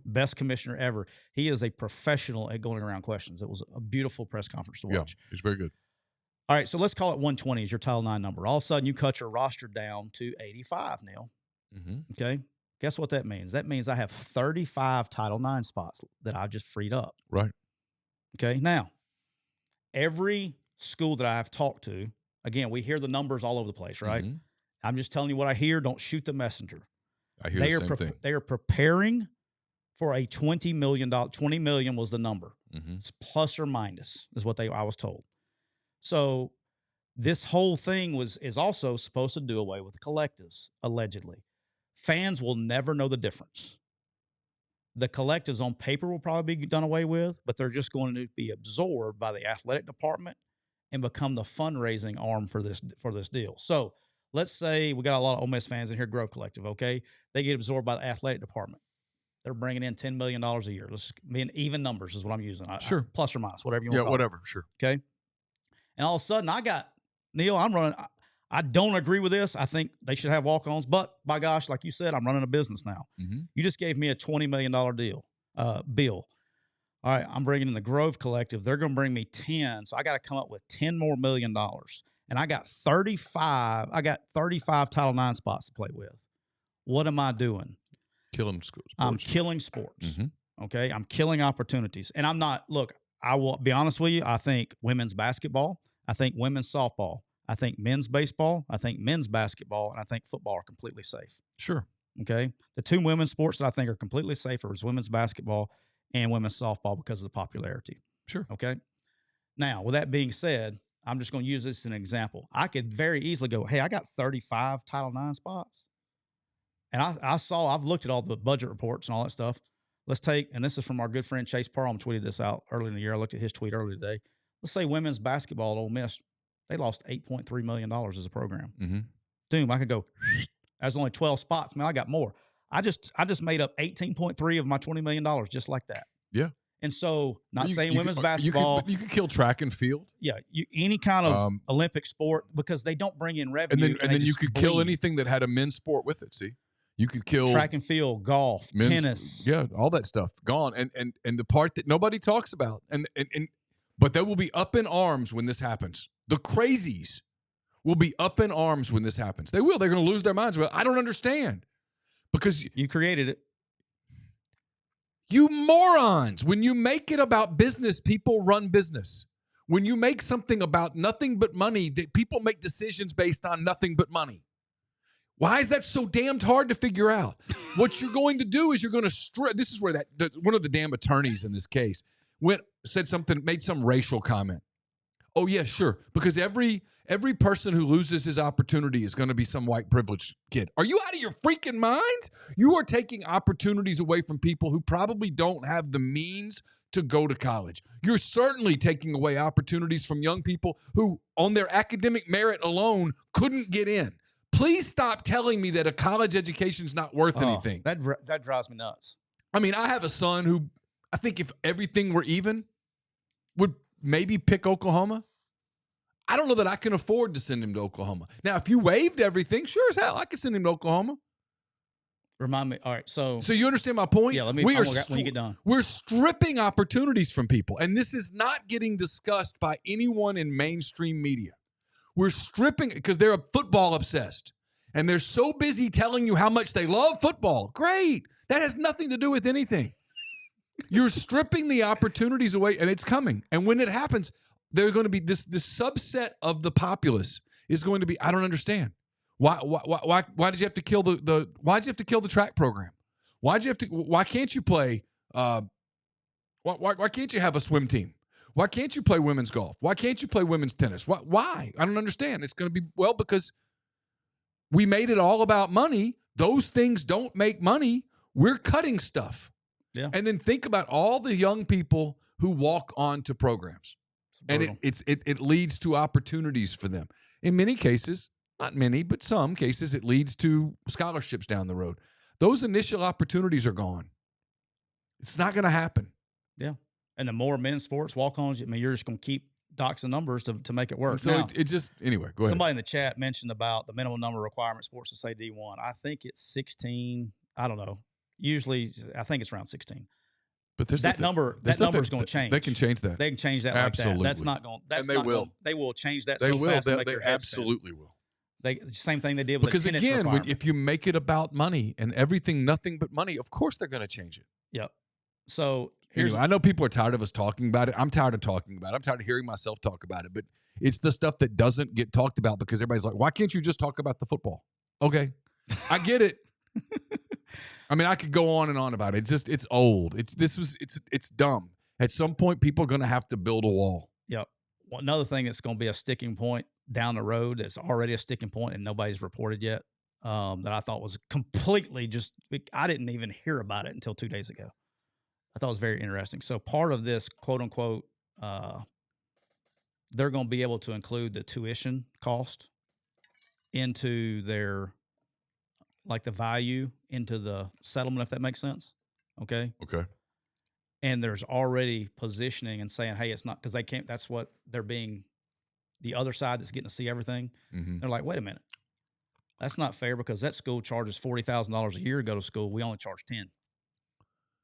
Best commissioner ever. He is a professional at going around questions. It was a beautiful press conference to watch. Yeah, it's very good. All right, so let's call it 120 as your Title IX number. All of a sudden, you cut your roster down to 85, Neal. Mm-hmm. Okay? Guess what that means? That means I have 35 Title IX spots that I just freed up. Right. Okay? Now, every school that I've talked to, again, we hear the numbers all over the place, right? Mm-hmm. I'm just telling you what I hear. Don't shoot the messenger. I hear the same thing. They are preparing for a $20 million. $20 million was the number. Mm-hmm. It's plus or minus is what I was told. So this whole thing is also supposed to do away with the collectives, allegedly. Fans will never know the difference. The collectives on paper will probably be done away with, but they're just going to be absorbed by the athletic department and become the fundraising arm for this deal. So let's say we got a lot of Ole Miss fans in here, Grove Collective, okay? They get absorbed by the athletic department. They're bringing in $10 million a year. Let's be in even numbers is what I'm using. Sure. Plus or minus, whatever you want to call whatever. Sure. Okay. And all of a sudden I got, Neal, I'm running. I don't agree with this. I think they should have walk-ons, but by gosh, like you said, I'm running a business now. Mm-hmm. You just gave me a $20 million bill. All right, I'm bringing in the Grove Collective. They're going to bring me 10, so I got to come up with $10 more million. And I got 35. I got 35 Title IX spots to play with. What am I doing? Killing sports. I'm killing sports. Mm-hmm. Okay, I'm killing opportunities, and I'm not. Look, I will be honest with you. I think women's basketball. I think women's softball. I think men's baseball, I think men's basketball, and I think football are completely safe. Sure. Okay? The two women's sports that I think are completely safer is women's basketball and women's softball because of the popularity. Sure. Okay? Now, with that being said, I'm just going to use this as an example. I could very easily go, hey, I got 35 Title IX spots. And I've looked at all the budget reports and all that stuff. Let's take, and this is from our good friend Chase Parham, tweeted this out early in the year. I looked at his tweet earlier today. Let's say women's basketball at Ole Miss, they lost $8.3 million as a program. Mm-hmm. Doom, I could go, there's only 12 spots. Man, I got more. I just made up 18.3 of my $20 million just like that. Yeah. And so, not saying women's basketball. You could kill track and field. Yeah. Any kind of Olympic sport because they don't bring in revenue. And then you could kill anything that had a men's sport with it, see? You could kill track and field, golf, tennis. Yeah, all that stuff. Gone. And the part that nobody talks about. But they will be up in arms when this happens. The crazies will be up in arms when this happens. They will. They're going to lose their minds. But I don't understand. Because you created it. You morons. When you make it about business, people run business. When you make something about nothing but money, that people make decisions based on nothing but money. Why is that so damned hard to figure out? What you're going to do is you're going to this is where one of the damn attorneys in this case made some racial comment. Oh, yeah, sure. Because every person who loses his opportunity is going to be some white privileged kid. Are you out of your freaking minds? You are taking opportunities away from people who probably don't have the means to go to college. You're certainly taking away opportunities from young people who, on their academic merit alone, couldn't get in. Please stop telling me that a college education is not worth anything. That drives me nuts. I mean, I have a son who I think if everything were even, would maybe pick Oklahoma. I don't know that I can afford to send him to Oklahoma. Now, if you waived everything, sure as hell, I could send him to Oklahoma. Remind me. All right, so you understand my point? Yeah, when you get done. We're stripping opportunities from people, and this is not getting discussed by anyone in mainstream media. We're stripping because they're football obsessed, and they're so busy telling you how much they love football. Great. That has nothing to do with anything. You're stripping the opportunities away, and it's coming. And when it happens, there's going to be this subset of the populace is going to be. I don't understand why did you have to kill why did you have to kill the track program? Why can't you play? Why can't you have a swim team? Why can't you play women's golf? Why can't you play women's tennis? Why? I don't understand. It's going to be because we made it all about money. Those things don't make money. We're cutting stuff. Yeah. And then think about all the young people who walk on to programs. And it leads to opportunities for them. In many cases, not many, but some cases, it leads to scholarships down the road. Those initial opportunities are gone. It's not going to happen. Yeah. And the more men's sports walk-ons, I mean, you're just going to keep doxing numbers to make it work. And so now, anyway, go ahead. Somebody in the chat mentioned about the minimum number of requirement sports to say D1. I think it's 16. I don't know. Usually, I think it's around 16. But there's That number is going to change. They can change that. They can change that Absolutely. like that. That's not going. That's and they not will. Gonna, they will change that They so will. fast to make They your head spin. absolutely will. Same thing they did with because the again, if you make it about money and everything, nothing but money, of course they're going to change it. Yep. So anyway, I know people are tired of us talking about it. I'm tired of talking about it. I'm tired of hearing myself talk about it. But it's the stuff that doesn't get talked about because everybody's like, why can't you just talk about the football? Okay, I get it. I mean, I could go on and on about it. It's old. It's dumb. At some point, people are going to have to build a wall. Yep. Well, another thing that's going to be a sticking point down the road that's already a sticking point and nobody's reported yet that I thought was completely I didn't even hear about it until 2 days ago. I thought it was very interesting. So part of this, quote unquote, they're going to be able to include the tuition cost into their, like the value into the settlement, if that makes sense. Okay. Okay. And there's already positioning and saying, hey, it's not, because they can't, that's what they're being, the other side that's getting to see everything. Mm-hmm. They're like, wait a minute. That's not fair because that school charges $40,000 a year to go to school. We only charge 10.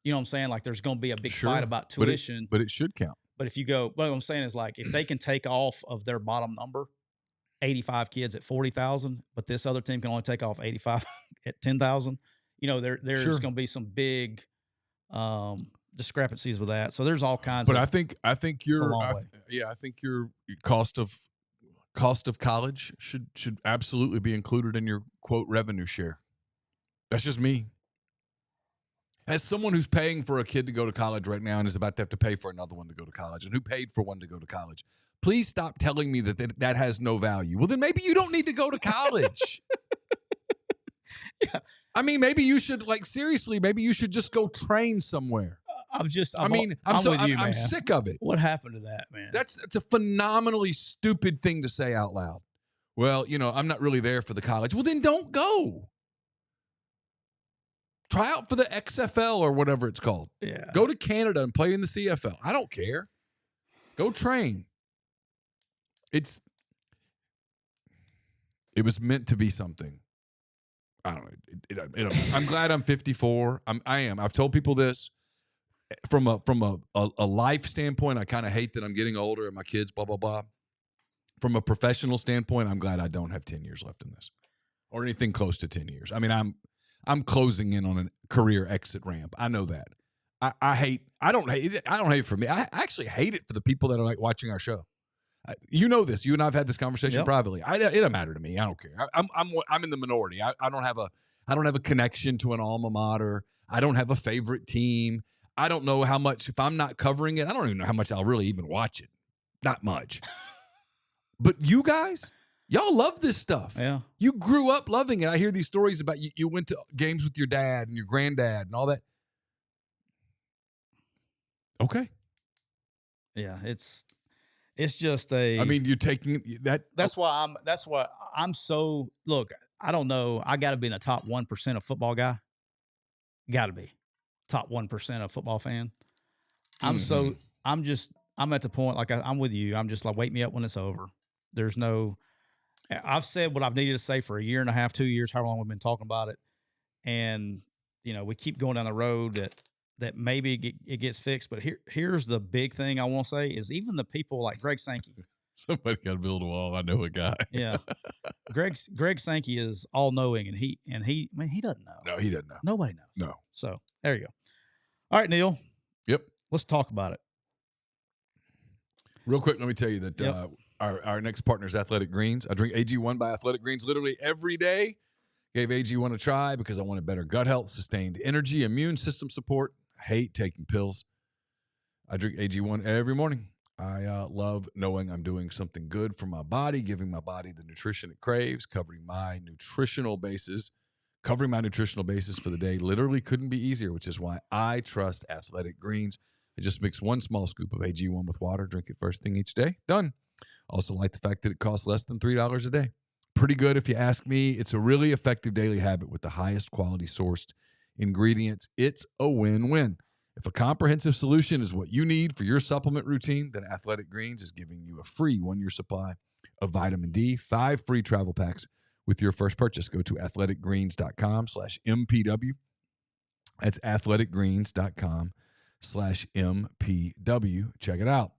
You know what I'm saying? Like there's going to be a big fight about tuition. But it should count. But if you go, what I'm saying is like, if they can take off of their bottom number, 85 kids at 40,000, but this other team can only take off 85 at 10,000, you know, there's going to be some big, discrepancies with that. So there's all kinds but of. I think I think your cost of college should absolutely be included in your quote revenue share. That's just me. As someone who's paying for a kid to go to college right now and is about to have to pay for another one to go to college and who paid for one to go to college, please stop telling me that has no value. Well, then maybe you don't need to go to college. Yeah. I mean, maybe you should, like, seriously, maybe you should just go train somewhere. I'm with you, I'm man. sick of it. What happened to that, man? It's a phenomenally stupid thing to say out loud. Well, you know, I'm not really there for the college. Well, then don't go. Try out for the XFL or whatever it's called. Yeah. Go to Canada and play in the CFL. I don't care. Go train. It was meant to be something. I don't know. I'm glad I'm 54. I am. I've told people this. From a life standpoint, I kind of hate that I'm getting older and my kids, blah, blah, blah. From a professional standpoint, I'm glad I don't have 10 years left in this or anything close to 10 years. I mean, I'm closing in on a career exit ramp. I know that. I don't hate it for me. I actually hate it for the people that are like watching our show. You know this. You and I've had this conversation privately. It doesn't matter to me. I don't care. I'm in the minority. I don't have a connection to an alma mater. I don't have a favorite team. I don't know how much, if I'm not covering it, I don't even know how much I'll really even watch it. Not much. But you guys, y'all love this stuff. Yeah. You grew up loving it. I hear these stories about you went to games with your dad and your granddad and all that. Okay. Yeah, it's just a. I mean, you're taking that. That's why I'm so. Look, I don't know. I got to be in the top 1% of football guy. Got to be top 1% of football fan. I'm at the point like I'm with you. I'm just like, wake me up when it's over. There's no. I've said what I've needed to say for a year and a half, 2 years, however long we've been talking about it, and you know we keep going down the road that maybe it gets fixed. But here's the big thing I want to say is even the people like Greg Sankey. Somebody got to build a wall. I know a guy. Yeah, Greg Sankey is all knowing, and he doesn't know. No, he doesn't know. Nobody knows. No. So there you go. All right, Neal. Yep. Let's talk about it. Real quick, let me tell you that our next partner is Athletic Greens. I drink AG1 by Athletic Greens literally every day. Gave AG1 a try because I wanted better gut health, sustained energy, immune system support. I hate taking pills. I drink AG1 every morning. I love knowing I'm doing something good for my body, giving my body the nutrition it craves, covering my nutritional bases for the day literally couldn't be easier, which is why I trust Athletic Greens. I just mix one small scoop of AG1 with water, drink it first thing each day. Done. Also like the fact that it costs less than $3 a day. Pretty good if you ask me. It's a really effective daily habit with the highest quality sourced ingredients. It's a win-win. If a comprehensive solution is what you need for your supplement routine, then Athletic Greens is giving you a free 1-year supply of vitamin D, 5 free travel packs with your first purchase. Go to athleticgreens.com/MPW. That's athleticgreens.com/MPW. Check it out.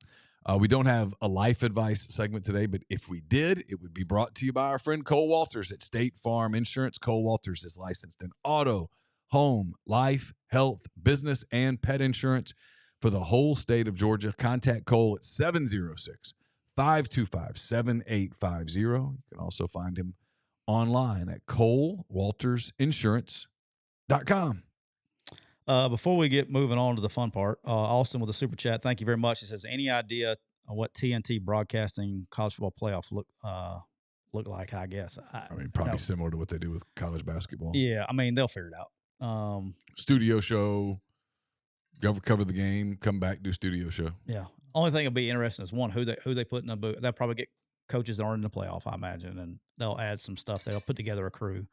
We don't have a life advice segment today, but if we did, it would be brought to you by our friend Cole Walters at State Farm Insurance. Cole Walters is licensed in auto, home, life, health, business, and pet insurance for the whole state of Georgia. Contact Cole at 706-525-7850. You can also find him online at colewaltersinsurance.com. Before we get moving on to the fun part, Austin with a super chat. Thank you very much. He says, any idea on what TNT broadcasting college football playoffs look like? I guess. I mean, probably similar to what they do with college basketball. Yeah, I mean, they'll figure it out. Studio show, cover the game, come back, do studio show. Yeah. Only thing that'll be interesting is, one, who they put in the booth. They'll probably get coaches that aren't in the playoff, I imagine, and they'll add some stuff. They'll put together a crew.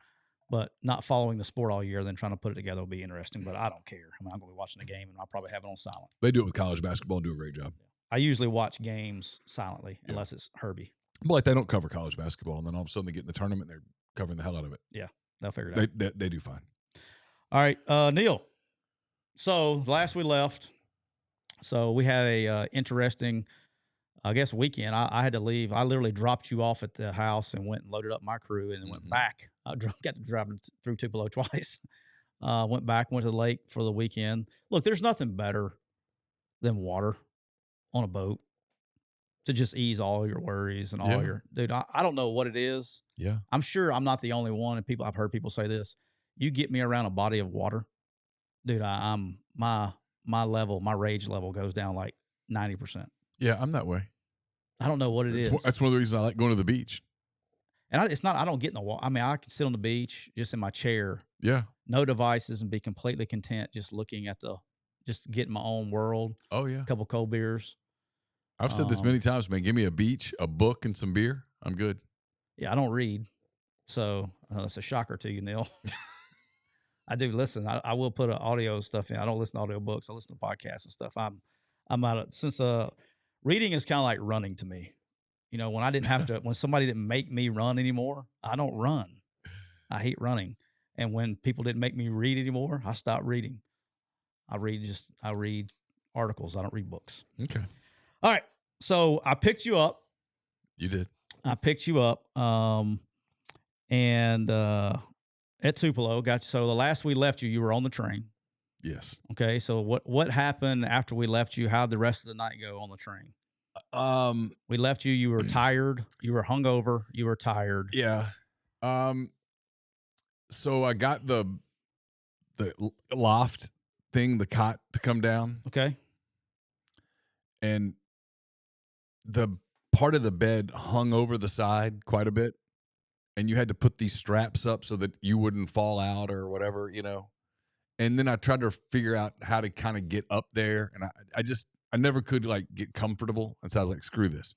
But not following the sport all year, then trying to put it together will be interesting. But I don't care. I mean, I'm going to be watching the game, and I'll probably have it on silent. They do it with college basketball and do a great job. I usually watch games silently, unless it's Herbie. But like, they don't cover college basketball, and then all of a sudden they get in the tournament, and they're covering the hell out of it. Yeah, they'll figure it out. They do fine. All right, Neal. So last we left, so we had a interesting, I guess, weekend. I had to leave. I literally dropped you off at the house and went and loaded up my crew and then went back. I got to drive through Tupelo twice. Went back, went to the lake for the weekend. Look, there's nothing better than water on a boat to just ease all your worries and all your – dude, I don't know what it is. Yeah. I'm sure I'm not the only one, and I've heard people say this. You get me around a body of water, dude, my rage level goes down like 90%. Yeah, I'm that way. I don't know what it is. That's one of the reasons I like going to the beach. And I don't get in the water. I mean, I can sit on the beach just in my chair. Yeah. No devices and be completely content just looking at just getting my own world. Oh, yeah. A couple cold beers. I've said this many times, man. Give me a beach, a book, and some beer. I'm good. Yeah, I don't read. So it's a shocker to you, Neal. I do listen. I will put audio stuff in. I don't listen to audio books. I listen to podcasts and stuff. I'm out of, since reading is kind of like running to me. You know, when I didn't have to, when somebody didn't make me run anymore, I don't run. I hate running. And when people didn't make me read anymore, I stopped reading. I read articles. I don't read books. Okay. All right. So I picked you up. You did. I picked you up. And at Tupelo, so the last we left you were on the train. Yes. Okay. So what happened after we left you? How'd the rest of the night go on the train? We left you. You were tired. You were hungover. You were tired. Yeah. So I got the loft thing, the cot to come down. Okay. And the part of the bed hung over the side quite a bit. And you had to put these straps up so that you wouldn't fall out or whatever, you know. And then I tried to figure out how to kind of get up there. And I never could like get comfortable. And so I was like, screw this.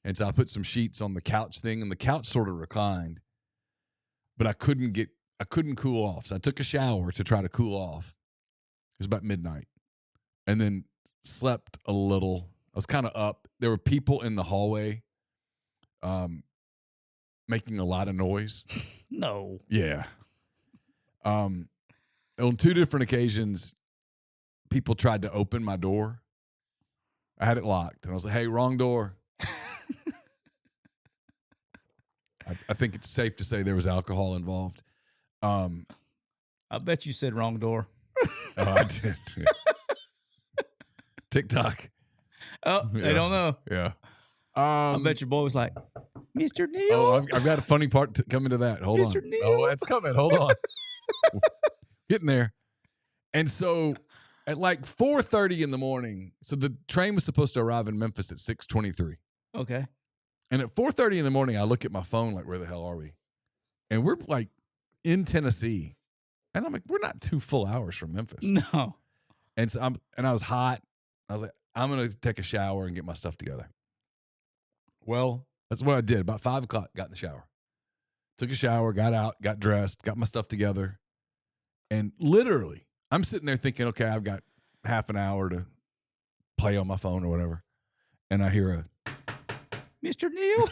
And so I put some sheets on the couch thing, and the couch sort of reclined, but I couldn't cool off. So I took a shower to try to cool off. It was about midnight, and then slept a little. I was kind of up. There were people in the hallway, making a lot of noise. No. Yeah. On two different occasions, people tried to open my door. I had it locked, and I was like, hey, wrong door. I think it's safe to say there was alcohol involved. I bet you said wrong door. Oh, I did. TikTok. Oh, yeah. They don't know. Yeah. I bet your boy was like, Mr. Neal. Oh, I've got a funny part coming to that. Hold Mr. on. Neal. Oh, it's coming. Hold on. Getting there. And so at like 4:30 in the morning, so the train was supposed to arrive in Memphis at 6:23. Okay. And at 4:30 in the morning, I look at my phone like, where the hell are we? And we're like in Tennessee. And I'm like, we're not 2 full hours from Memphis. No. And so I was hot. I was like, I'm going to take a shower and get my stuff together. Well, that's what I did. About 5 o'clock, got in the shower. Took a shower, got out, got dressed, got my stuff together. And literally, I'm sitting there thinking, okay, I've got half an hour to play on my phone or whatever. And I hear a, Mr. Neal.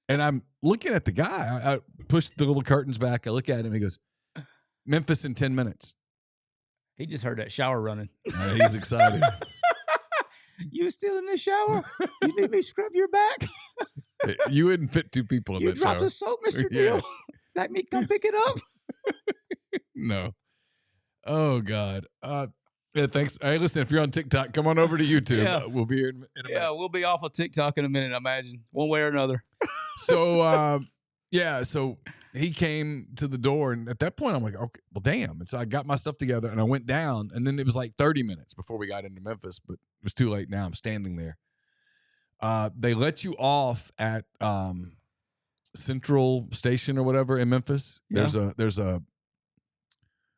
and I'm looking at the guy. I push the little curtains back. I look at him. He goes, Memphis in 10 minutes. He just heard that shower running. He's excited. You still in the shower? You need me to scrub your back? You wouldn't fit 2 people in You that dropped shower. the soap, Mr. Yeah. Neal. Let me come pick it up. No. Oh, God. Yeah, thanks. Hey, listen, if you're on TikTok, come on over to YouTube. Yeah. We'll be here in a minute. Yeah, we'll be off of TikTok in a minute, I imagine, one way or another. So, so he came to the door, and at that point, I'm like, okay, well, damn. And so I got my stuff together, and I went down, and then it was like 30 minutes before we got into Memphis, but it was too late now. I'm standing there. They let you off at Central Station or whatever in Memphis. Yeah. There's a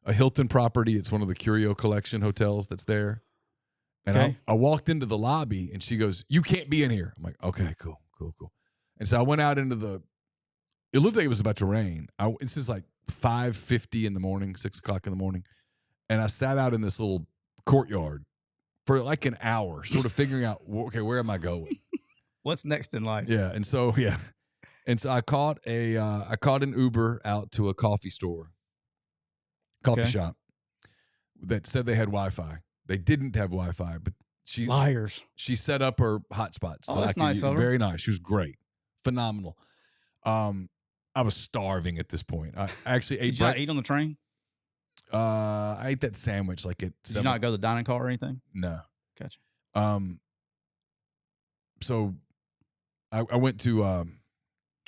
Hilton property. It's one of the Curio Collection hotels that's there. And Okay. I walked into the lobby, and she goes, "You can't be in here." I'm like, okay, cool. And so I went out into it looked like it was about to rain. This is like 5:50 in the morning, 6 o'clock in the morning. And I sat out in this little courtyard for like an hour, sort of figuring out, okay, where am I going? What's next in life? Yeah. And so I caught an Uber out to a coffee Okay. shop that said they had Wi-Fi. They didn't have Wi-Fi, but Liars. she set up her hotspots. Oh, that's nice of her. Very nice. She was great. Phenomenal. I was starving at this point. I actually ate. Did you not eat on the train? I ate that sandwich like at 7. Did you not go to the dining car or anything? No. Gotcha. So I went to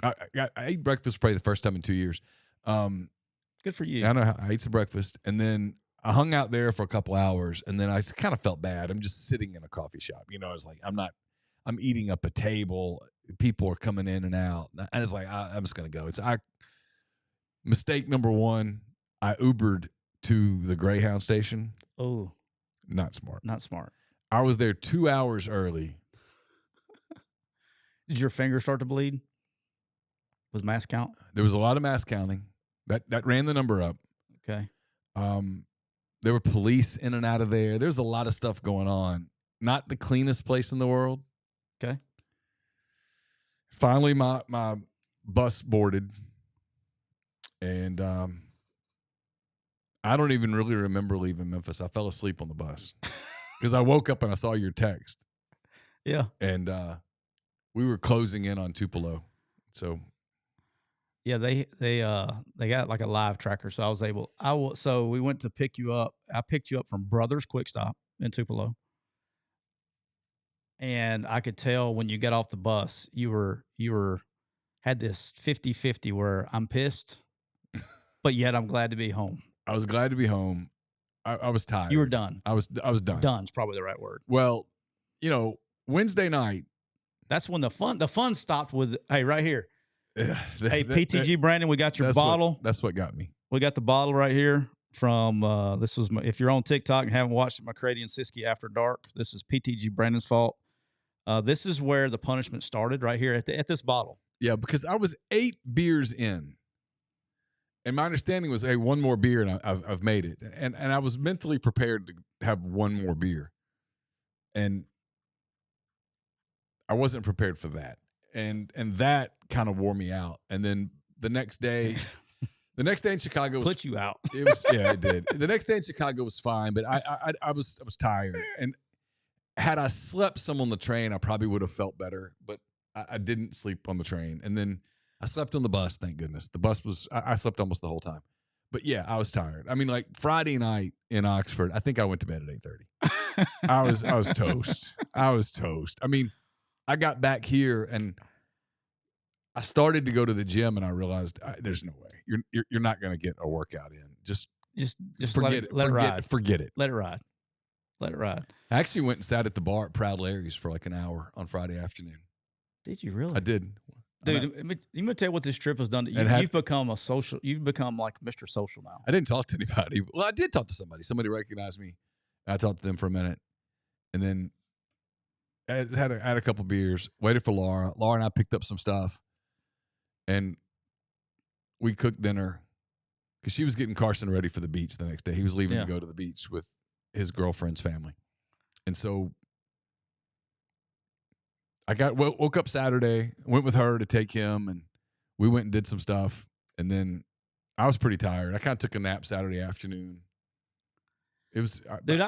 I ate breakfast probably the first time in 2 years. Good for you. I know I ate some breakfast, and then I hung out there for a couple hours, and then I kind of felt bad. I'm just sitting in a coffee shop. You know, it's like I'm eating up a table. People are coming in and out. And it's like, I'm just going to go. Mistake number 1, I Ubered to the Greyhound station. Oh. Not smart. Not smart. I was there 2 hours early. Did your finger start to bleed? Was mass count? There was a lot of mass counting. That ran the number up. Okay. There were police in and out of there. There's a lot of stuff going on. Not the cleanest place in the world. Okay. Finally, my bus boarded, and I don't even really remember leaving Memphis. I fell asleep on the bus because I woke up and I saw your text. Yeah. And we were closing in on Tupelo. So yeah, they got like a live tracker, so so we went to pick you up. I picked you up from Brothers Quick Stop in Tupelo. And I could tell when you got off the bus, you had this 50-50 where I'm pissed, but yet I'm glad to be home. I was glad to be home. I was tired. You were done. I was done. Done's probably the right word. Well, Wednesday night. That's when the fun stopped with, hey, right here. Hey, PTG Brandon, we got your that's bottle. That's what got me. We got the bottle right here from, if you're on TikTok and haven't watched McCready and Siskey After Dark, this is PTG Brandon's fault. This is where the punishment started, right here at this bottle. Yeah, because I was 8 beers in, and my understanding was, hey, one more beer, and I've made it, and I was mentally prepared to have one more beer, and I wasn't prepared for that, and that kind of wore me out. And then the next day in Chicago put you out. It did. The next day in Chicago was fine, but I was tired, and had I slept some on the train, I probably would have felt better, but I didn't sleep on the train. And then I slept on the bus, thank goodness. The bus was, I slept almost the whole time. But yeah, I was tired. I mean, like Friday night in Oxford, I think I went to bed at 8:30. I was toast. I was toast. I mean, I got back here and I started to go to the gym, and I realized there's no way. You're not going to get a workout in. Just forget it. Let it ride. Forget it. Let it ride. Let it ride. I actually went and sat at the bar at Proud Larry's for like an hour on Friday afternoon. Did you really? I did. Dude, I'm going to tell you what this trip has done to you. You've become you've become like Mr. Social now. I didn't talk to anybody. Well, I did talk to somebody. Somebody recognized me. I talked to them for a minute. And then I had a couple beers, waited for Laura. Laura and I picked up some stuff. And we cooked dinner because she was getting Carson ready for the beach the next day. He was leaving to go to the beach with his girlfriend's family. And so I woke up Saturday, went with her to take him, and we went and did some stuff. And then I was pretty tired. I kind of took a nap Saturday afternoon. It was, Dude,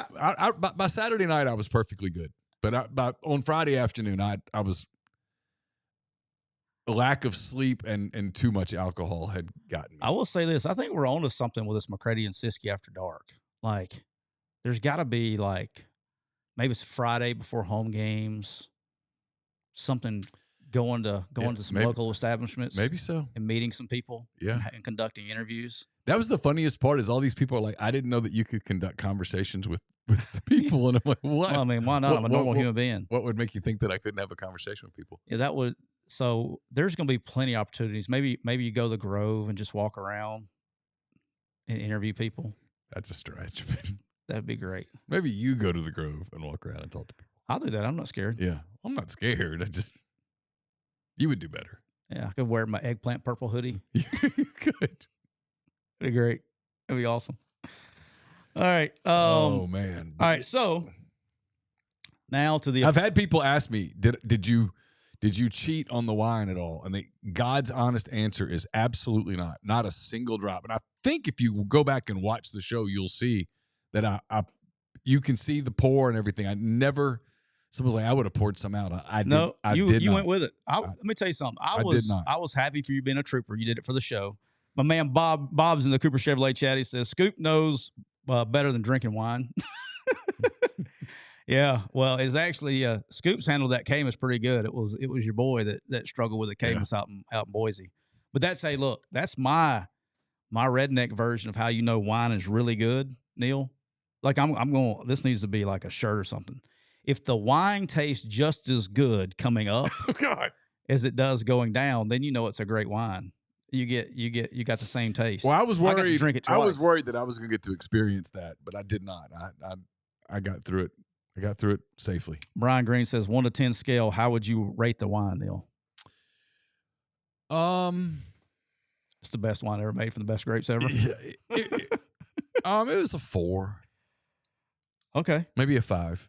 by Saturday night, I was perfectly good. But on Friday afternoon, I was, a lack of sleep and too much alcohol had gotten me. I will say this. I think we're on to something with this McCready and Siskey after dark. Like, there's got to be, like, maybe it's Friday before home games, something going to some local establishments. Maybe so. And meeting some people. Yeah. And conducting interviews. That was the funniest part, is all these people are like, I didn't know that you could conduct conversations with the people. And I'm like, what? Well, I mean, why not? I'm a normal human being. What would make you think that I couldn't have a conversation with people? Yeah, that would. So there's going to be plenty of opportunities. Maybe you go to the Grove and just walk around and interview people. That's a stretch. That'd be great. Maybe you go to the Grove and walk around and talk to people. I'll do that. I'm not scared. Yeah, I'm not scared. You would do better. Yeah, I could wear my eggplant purple hoodie. You could. It'd be great. It'd be awesome. All right. Oh man. All right. So now to the. I've had people ask me, did you cheat on the wine at all? And God's honest answer is absolutely not. Not a single drop. And I think if you go back and watch the show, you'll see that you can see the pour and everything. I never. Someone's like, I would have poured some out. I did you not. went with it. Let me tell you something. I was happy for you being a trooper. You did it for the show. My man Bob's in the Cooper Chevrolet chat. He says Scoop knows better than drinking wine. Yeah, well, it's actually Scoop's handled that Camus pretty good. It was your boy that struggled with the Camus out in Boise. But that's my redneck version of how you know wine is really good, Neal. Like this needs to be like a shirt or something. If the wine tastes just as good coming up as it does going down, then you know it's a great wine. You got the same taste. Well, I was worried. I got to drink it twice. I was worried that I was going to get to experience that, but I did not. I got through it. I got through it safely. Brian Green says 1 to 10 scale. How would you rate the wine, Neal? It's the best wine ever made from the best grapes ever. It was a 4. Okay, maybe a 5,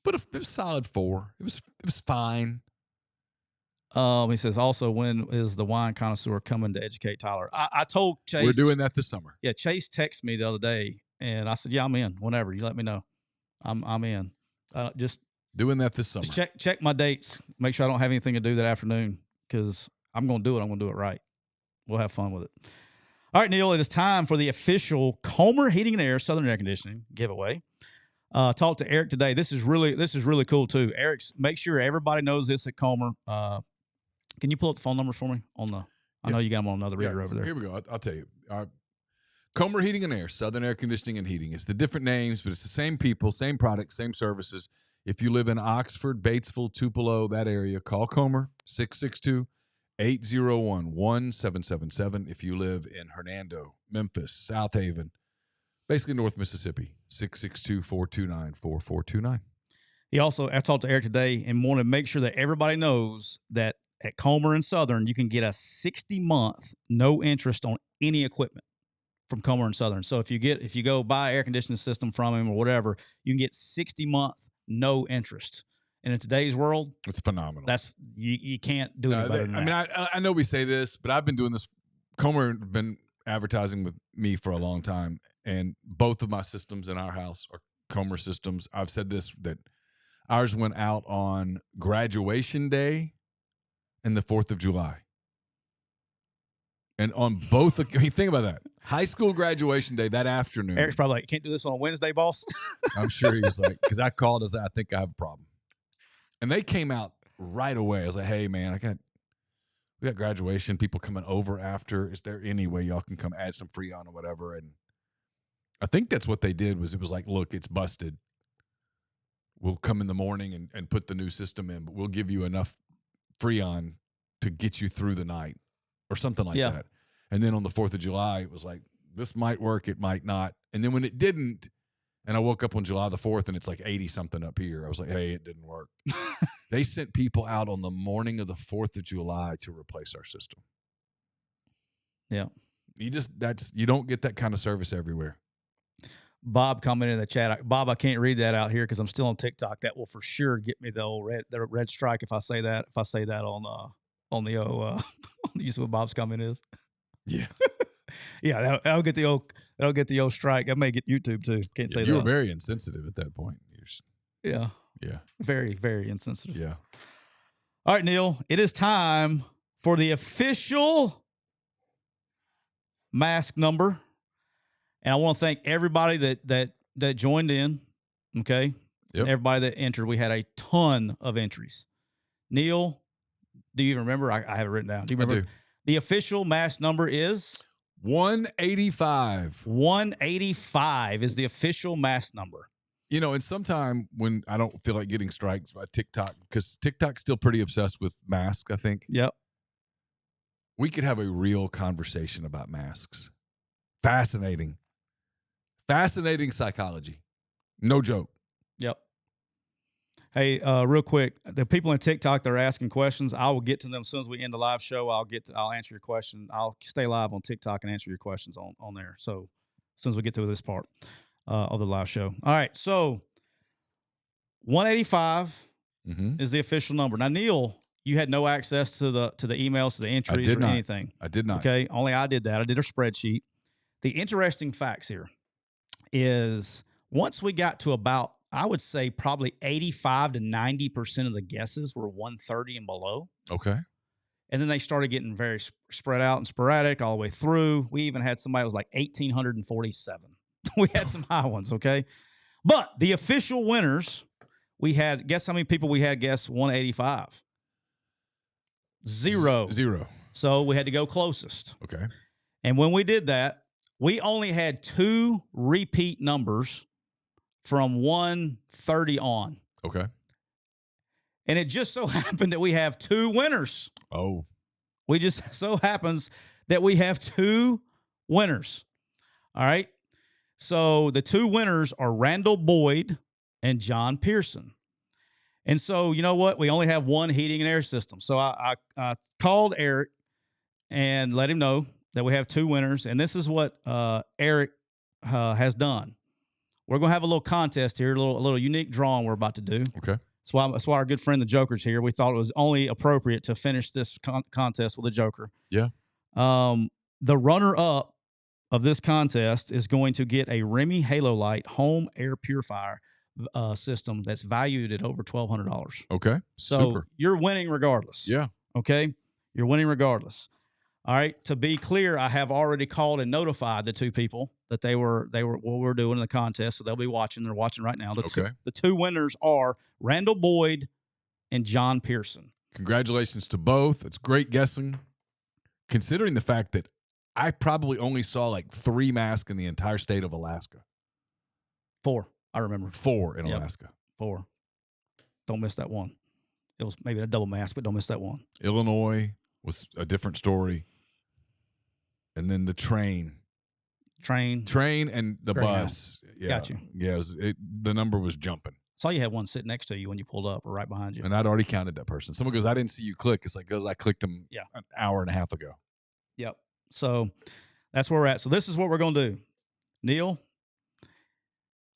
but it was a solid 4. It was fine. He says also, when is the wine connoisseur coming to educate Tyler? I told Chase we're doing that this summer. Yeah, Chase texted me the other day, and I said, "Yeah, I'm in. Whenever you let me know, I'm in." Just doing that this summer. Just check my dates. Make sure I don't have anything to do that afternoon, because I'm going to do it. I'm going to do it right. We'll have fun with it. All right, Neal, it is time for the official Comer Heating and Air Southern Air Conditioning giveaway. Talked to Eric today. This is really cool too. Eric's, make sure everybody knows this at Comer. Can you pull up the phone numbers for me I know you got them on another reader over there. Here we go. I'll tell you. Comer Heating and Air, Southern Air Conditioning and Heating. It's the different names, but it's the same people, same products, same services. If you live in Oxford, Batesville, Tupelo, that area, call Comer, 662-801-1777. If you live in Hernando, Memphis, South Haven, basically North Mississippi, 662-429-4429. I talked to Eric today and wanted to make sure that everybody knows that at Comer and Southern, you can get a 60-month no interest on any equipment from Comer and Southern. So if you go buy an air conditioning system from him or whatever, you can get 60-month no interest. And in today's world, it's phenomenal. That's you can't do any better than that. I know we say this, but I've been doing this. Comer have been advertising with me for a long time, and both of my systems in our house are Comer systems. I've said this, that ours went out on graduation day and the 4th of July. And on both, think about that. High school graduation day that afternoon. Eric's probably like, can't do this on a Wednesday, boss. I'm sure he was like, because I called and said, I think I have a problem. And they came out right away. I was like, hey, man, we got graduation, people coming over after. Is there any way y'all can come add some Freon or whatever? And I think that's what they did. It was like, look, it's busted. We'll come in the morning and put the new system in, but we'll give you enough Freon to get you through the night or something like that. And then on the 4th of July, it was like, this might work, it might not. And then when it didn't, and I woke up on July the 4th and it's like 80-something up here, I was like, hey, it didn't work. They sent people out on the morning of the 4th of July to replace our system. Yeah. You don't get that kind of service everywhere. Bob commented in the chat. Bob, I can't read that out here because I'm still on TikTok. That will for sure get me the red strike if I say that. If I say that on the you see what Bob's comment is? Yeah. Yeah, that'll get the I don't get the old strike. I may get YouTube too. Can't say that. You were very insensitive at that point. Yeah. Yeah. Very, very insensitive. Yeah. All right, Neal. It is time for the official mask number. And I want to thank everybody that joined in. Okay. Yep. Everybody that entered. We had a ton of entries. Neal, do you even remember? I have it written down. Do you remember? I do. The official mask number is 185. 185 is the official mask number. You know, and sometime when I don't feel like getting strikes by TikTok, because TikTok's still pretty obsessed with masks, I think. Yep. We could have a real conversation about masks. Fascinating. Fascinating psychology. No joke. Yep. Hey, real quick, the people in TikTok that are asking questions, I will get to them as soon as we end the live show. I'll answer your question. I'll stay live on TikTok and answer your questions on there. So as soon as we get to this part of the live show. All right, so 185 is the official number. Now, Neal, you had no access to the emails, to the entries, or anything. I did not. Okay, only I did that. I did a spreadsheet. The interesting facts here is once we got to about, I would say probably 85 to 90% of the guesses were 130 and below. Okay. And then they started getting very spread out and sporadic all the way through. We even had somebody that was like 1,847. We had some high ones, okay? But the official winners, we had, guess how many people we had guess 185? Zero. So we had to go closest. Okay. And when we did that, we only had 2 repeat numbers from 130 on. Okay. And it just so happened that we have 2 winners. Oh. We just so happens that we have 2 winners. All right. So the 2 winners are Randall Boyd and John Pearson. And so, you know what? We only have one heating and air system. So I called Eric and let him know that we have 2 winners. And this is what Eric has done. We're going to have a little contest here, a little unique drawing we're about to do. Okay. That's why our good friend the Joker's here. We thought it was only appropriate to finish this contest with a Joker. Yeah. The runner-up of this contest is going to get a Remy Halo Light home air purifier system that's valued at over $1,200. Okay. So Super. You're winning regardless. Yeah. Okay. You're winning regardless. All right. To be clear, I have already called and notified the 2 people that they were what we're doing in the contest. So they'll be watching. They're watching right now. The 2 winners are Randall Boyd and John Pearson. Congratulations to both. It's great guessing, considering the fact that I probably only saw like 3 masks in the entire state of Alaska. 4. I remember 4 in Alaska. 4. Don't miss that one. It was maybe a double mask, but don't miss that one. Illinois was a different story. And then the train and the bus. Yeah. Got you. Yeah. The number was jumping. Saw you had one sitting next to you when you pulled up or right behind you. And I'd already counted that person. Someone goes, I didn't see you click. It's like, because I clicked them an hour and a half ago. Yep. So that's where we're at. So this is what we're going to do. Neal,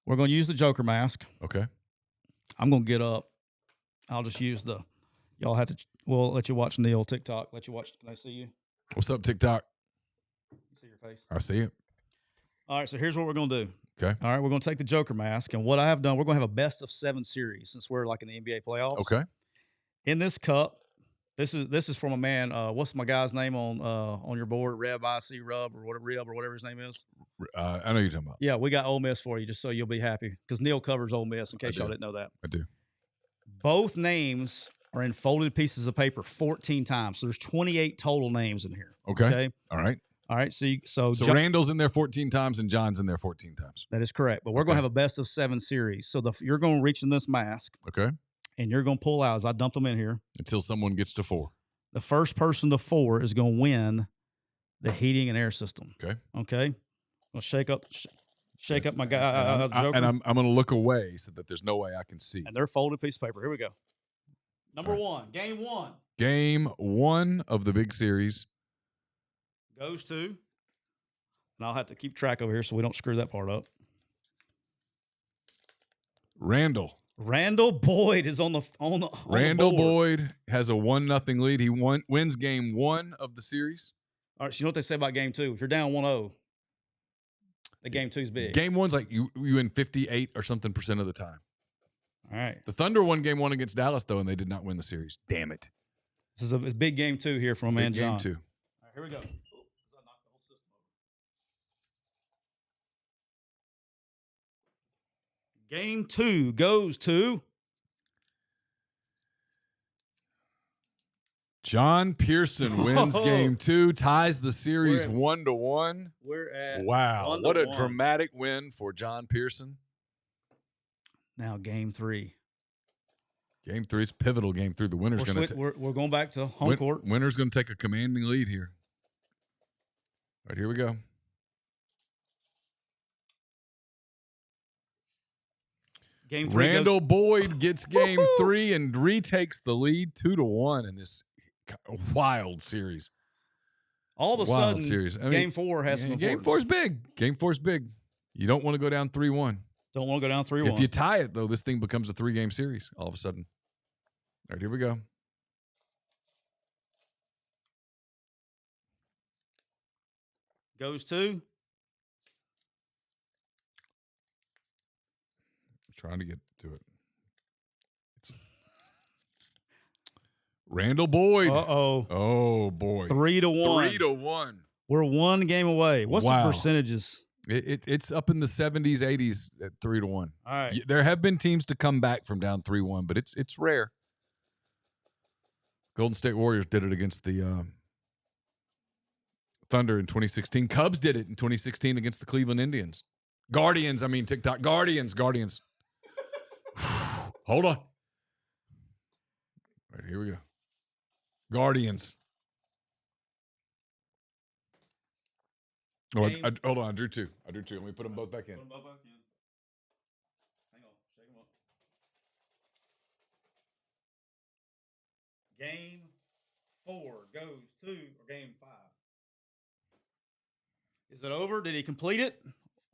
we're going to use the Joker mask. Okay. I'm going to get up. I'll just use y'all have to, we'll let you watch Neal TikTok. Let you watch. Can I see you? What's up, TikTok? You see your face? I see it. All right. So here's what we're going to do. Okay. All right. We're going to take the Joker mask. And what I have done, we're going to have a best of 7 series since we're like in the NBA playoffs. Okay. In this cup, this is from a man. What's my guy's name on your board? Reb IC Rub or whatever his name is. I know you're talking about. Yeah, we got Ole Miss for you, just so you'll be happy, because Neal covers Ole Miss. In case y'all didn't know that, I do. Both names are in folded pieces of paper 14 times, so there's 28 total names in here. Okay. All right. So Randall's in there 14 times and John's in there 14 times. That is correct. But we're going to have a best of 7 series. So you're going to reach in this mask. Okay. And you're going to pull out, as I dumped them in here. Until someone gets to 4. The first person to 4 is going to win the heating and air system. Okay. Okay. I'll shake up my guy. Joker. And I'm going to look away so that there's no way I can see. And they're folded piece of paper. Here we go. Number 1, game 1. Game 1 of the big series Goes to, and I'll have to keep track over here so we don't screw that part up. Randall Boyd is on the Randall board. Boyd has a 1-0 lead. He wins game 1 of the series. All right, so you know what they say about game 2? If you're down 1-0, The game 2's big. Game 1's like you win 58 or something % of the time. All right. The Thunder won game 1 against Dallas, though, and they did not win the series. Damn it. This is a big game 2 here from man John. Game 2. All right, here we go. Game 2 goes to John Pearson wins game 2, ties the series 1-1. We're at wow, what a dramatic win for John Pearson. Now game 3. Game 3 is pivotal. Game 3. The winner's going to we're going back to home court. Winner's going to take a commanding lead here. All right, here we go. Game 3 Randall Boyd gets game 3 and retakes the lead 2-1 in this wild series. All of a sudden, series. I mean, game 4 has some importance. Game 4 is big. Game 4 is big. You don't want to go down 3-1. Don't want to go down 3-1. If you tie it, though, this thing becomes a 3-game series all of a sudden. All right, here we go. Goes to? Trying to get to it. It's Randall Boyd. Uh-oh. Oh, boy. 3-1. 3-1. We're 1 game away. What's the percentages? It's up in the 70s, 80s at 3-1. All right. There have been teams to come back from down 3-1, but it's rare. Golden State Warriors did it against the Thunder in 2016. Cubs did it in 2016 against the Cleveland Indians. Guardians. Guardians. Hold on. All right, here we go. Guardians. Oh, hold on. I drew 2. Let me put them both back in. Hang on. Shake them up. Game 4 goes to game 5. Is it over? Did he complete it?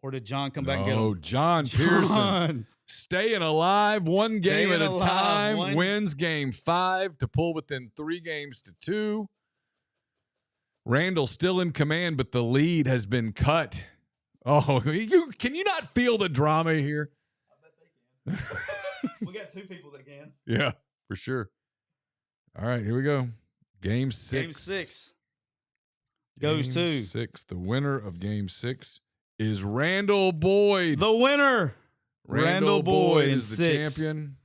Or did John come back and get him? Oh, John Pearson. Staying alive, one game at a time, wins game 5 to pull within 3 games to 2. Randall still in command, but the lead has been cut. Oh, can you not feel the drama here? I bet they can. We got 2 people that can. Yeah, for sure. All right, here we go. Game 6. Game 6 goes to Game 6. The winner of game 6 is Randall Boyd. The winner. Randall Boyd is the champion.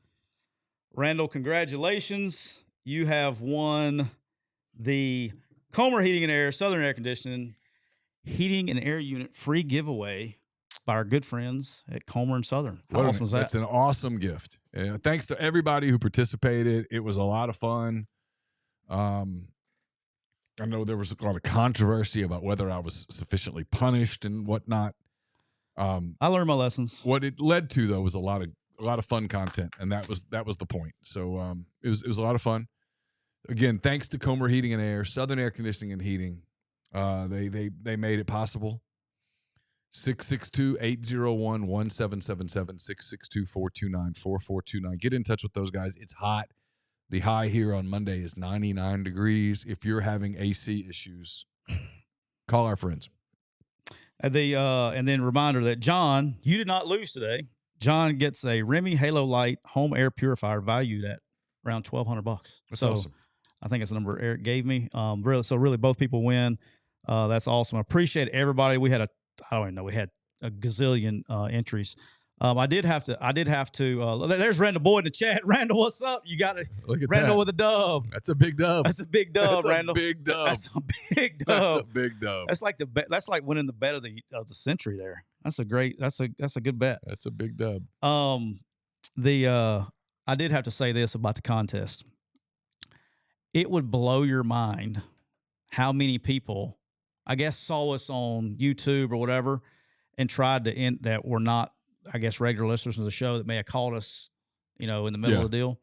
Randall, congratulations. You have won the Comer Heating and Air, Southern Air Conditioning, Heating and Air Unit free giveaway by our good friends at Comer and Southern. How awesome was that? That's an awesome gift. Thanks to everybody who participated. It was a lot of fun. I know there was a lot of controversy about whether I was sufficiently punished and whatnot. I learned my lessons. What it led to, though, was a lot of fun content, and that was the point. So it was a lot of fun. Again, thanks to Comer Heating and Air, Southern Air Conditioning and Heating. They made it possible. 662-801-1777, 662-429-4429. Get in touch with those guys. It's hot. The high here on Monday is 99 degrees. If you're having AC issues, call our friends. And then reminder that John, you did not lose today. John gets a Remy Halo Light home air purifier valued at around $1,200. That's awesome. I think it's the number Eric gave me. Really both people win. That's awesome. I appreciate everybody. We had we had a gazillion entries. I did have to. There's Randall Boyd in the chat. Randall, what's up? You got it. Look at Randall that. with a dub. That's a big dub. That's a big dub, Randall. Big dub. That's a big dub. That's a big dub. That's like winning the bet of the century there. That's a good bet. That's a big dub. I did have to say this about the contest. It would blow your mind how many people, I guess, saw us on YouTube or whatever and tried to end that were not, I guess, regular listeners of the show that may have called us, in the middle of the deal.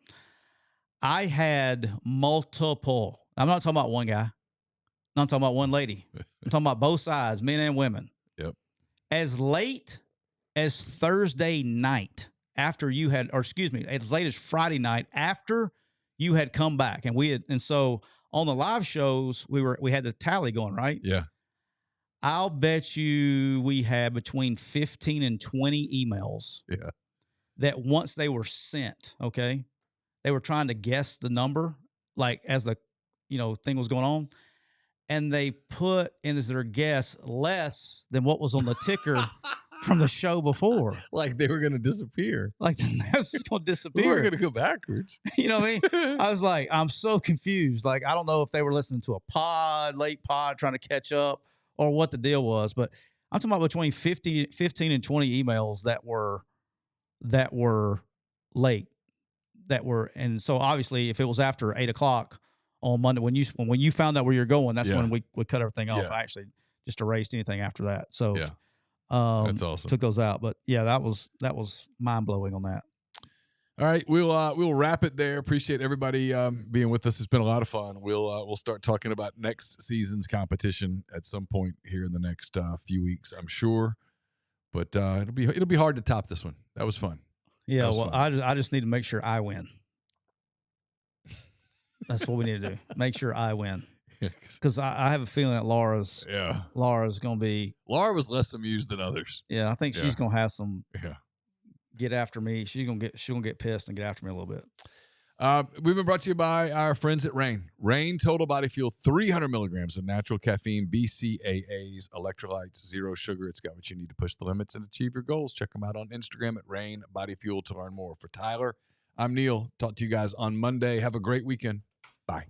I had multiple. I'm not talking about one guy. I'm not talking about one lady. I'm talking about both sides, men and women. Yep. As late as Thursday night as late as Friday night after you had come back, and so on the live shows we had the tally going, right? Yeah. I'll bet you we had between 15 and 20 emails Yeah. that once they were sent, okay, they were trying to guess the number, like as the thing was going on, and they put in as their guess less than what was on the ticker from the show before. Like they were going to disappear. Like that's just going to We disappear. were going to go backwards. You know what I mean? I was like, I'm so confused. Like, I don't know if they were listening to a late pod, trying to catch up, or what the deal was. But I'm talking about between 15 and 20 emails that were late. And so obviously, if it was after 8 o'clock on Monday, when you found out where you're going, that's when we cut everything off. I actually just erased anything after that. So that's awesome. Took those out. But yeah, that was mind blowing on that. All right, we'll wrap it there. Appreciate everybody being with us. It's been a lot of fun. We'll start talking about next season's competition at some point here in the next few weeks, I'm sure. But it'll be hard to top this one. That was fun. Yeah, well, fun. I just need to make sure I win. That's what we need to do. Make sure I win. Because I have a feeling that Laura's going to be. Laura was less amused than others. Yeah, I think she's going to have some. Yeah. Get after me. She's gonna get pissed and get after me a little bit. We've been brought to you by our friends at Rain. Rain Total Body Fuel, 300 milligrams of natural caffeine, BCAAs, electrolytes, zero sugar. It's got what you need to push the limits and achieve your goals. Check them out on Instagram at Rain Body Fuel to learn more. For Tyler, I'm Neal. Talk to you guys on Monday. Have a great weekend. Bye.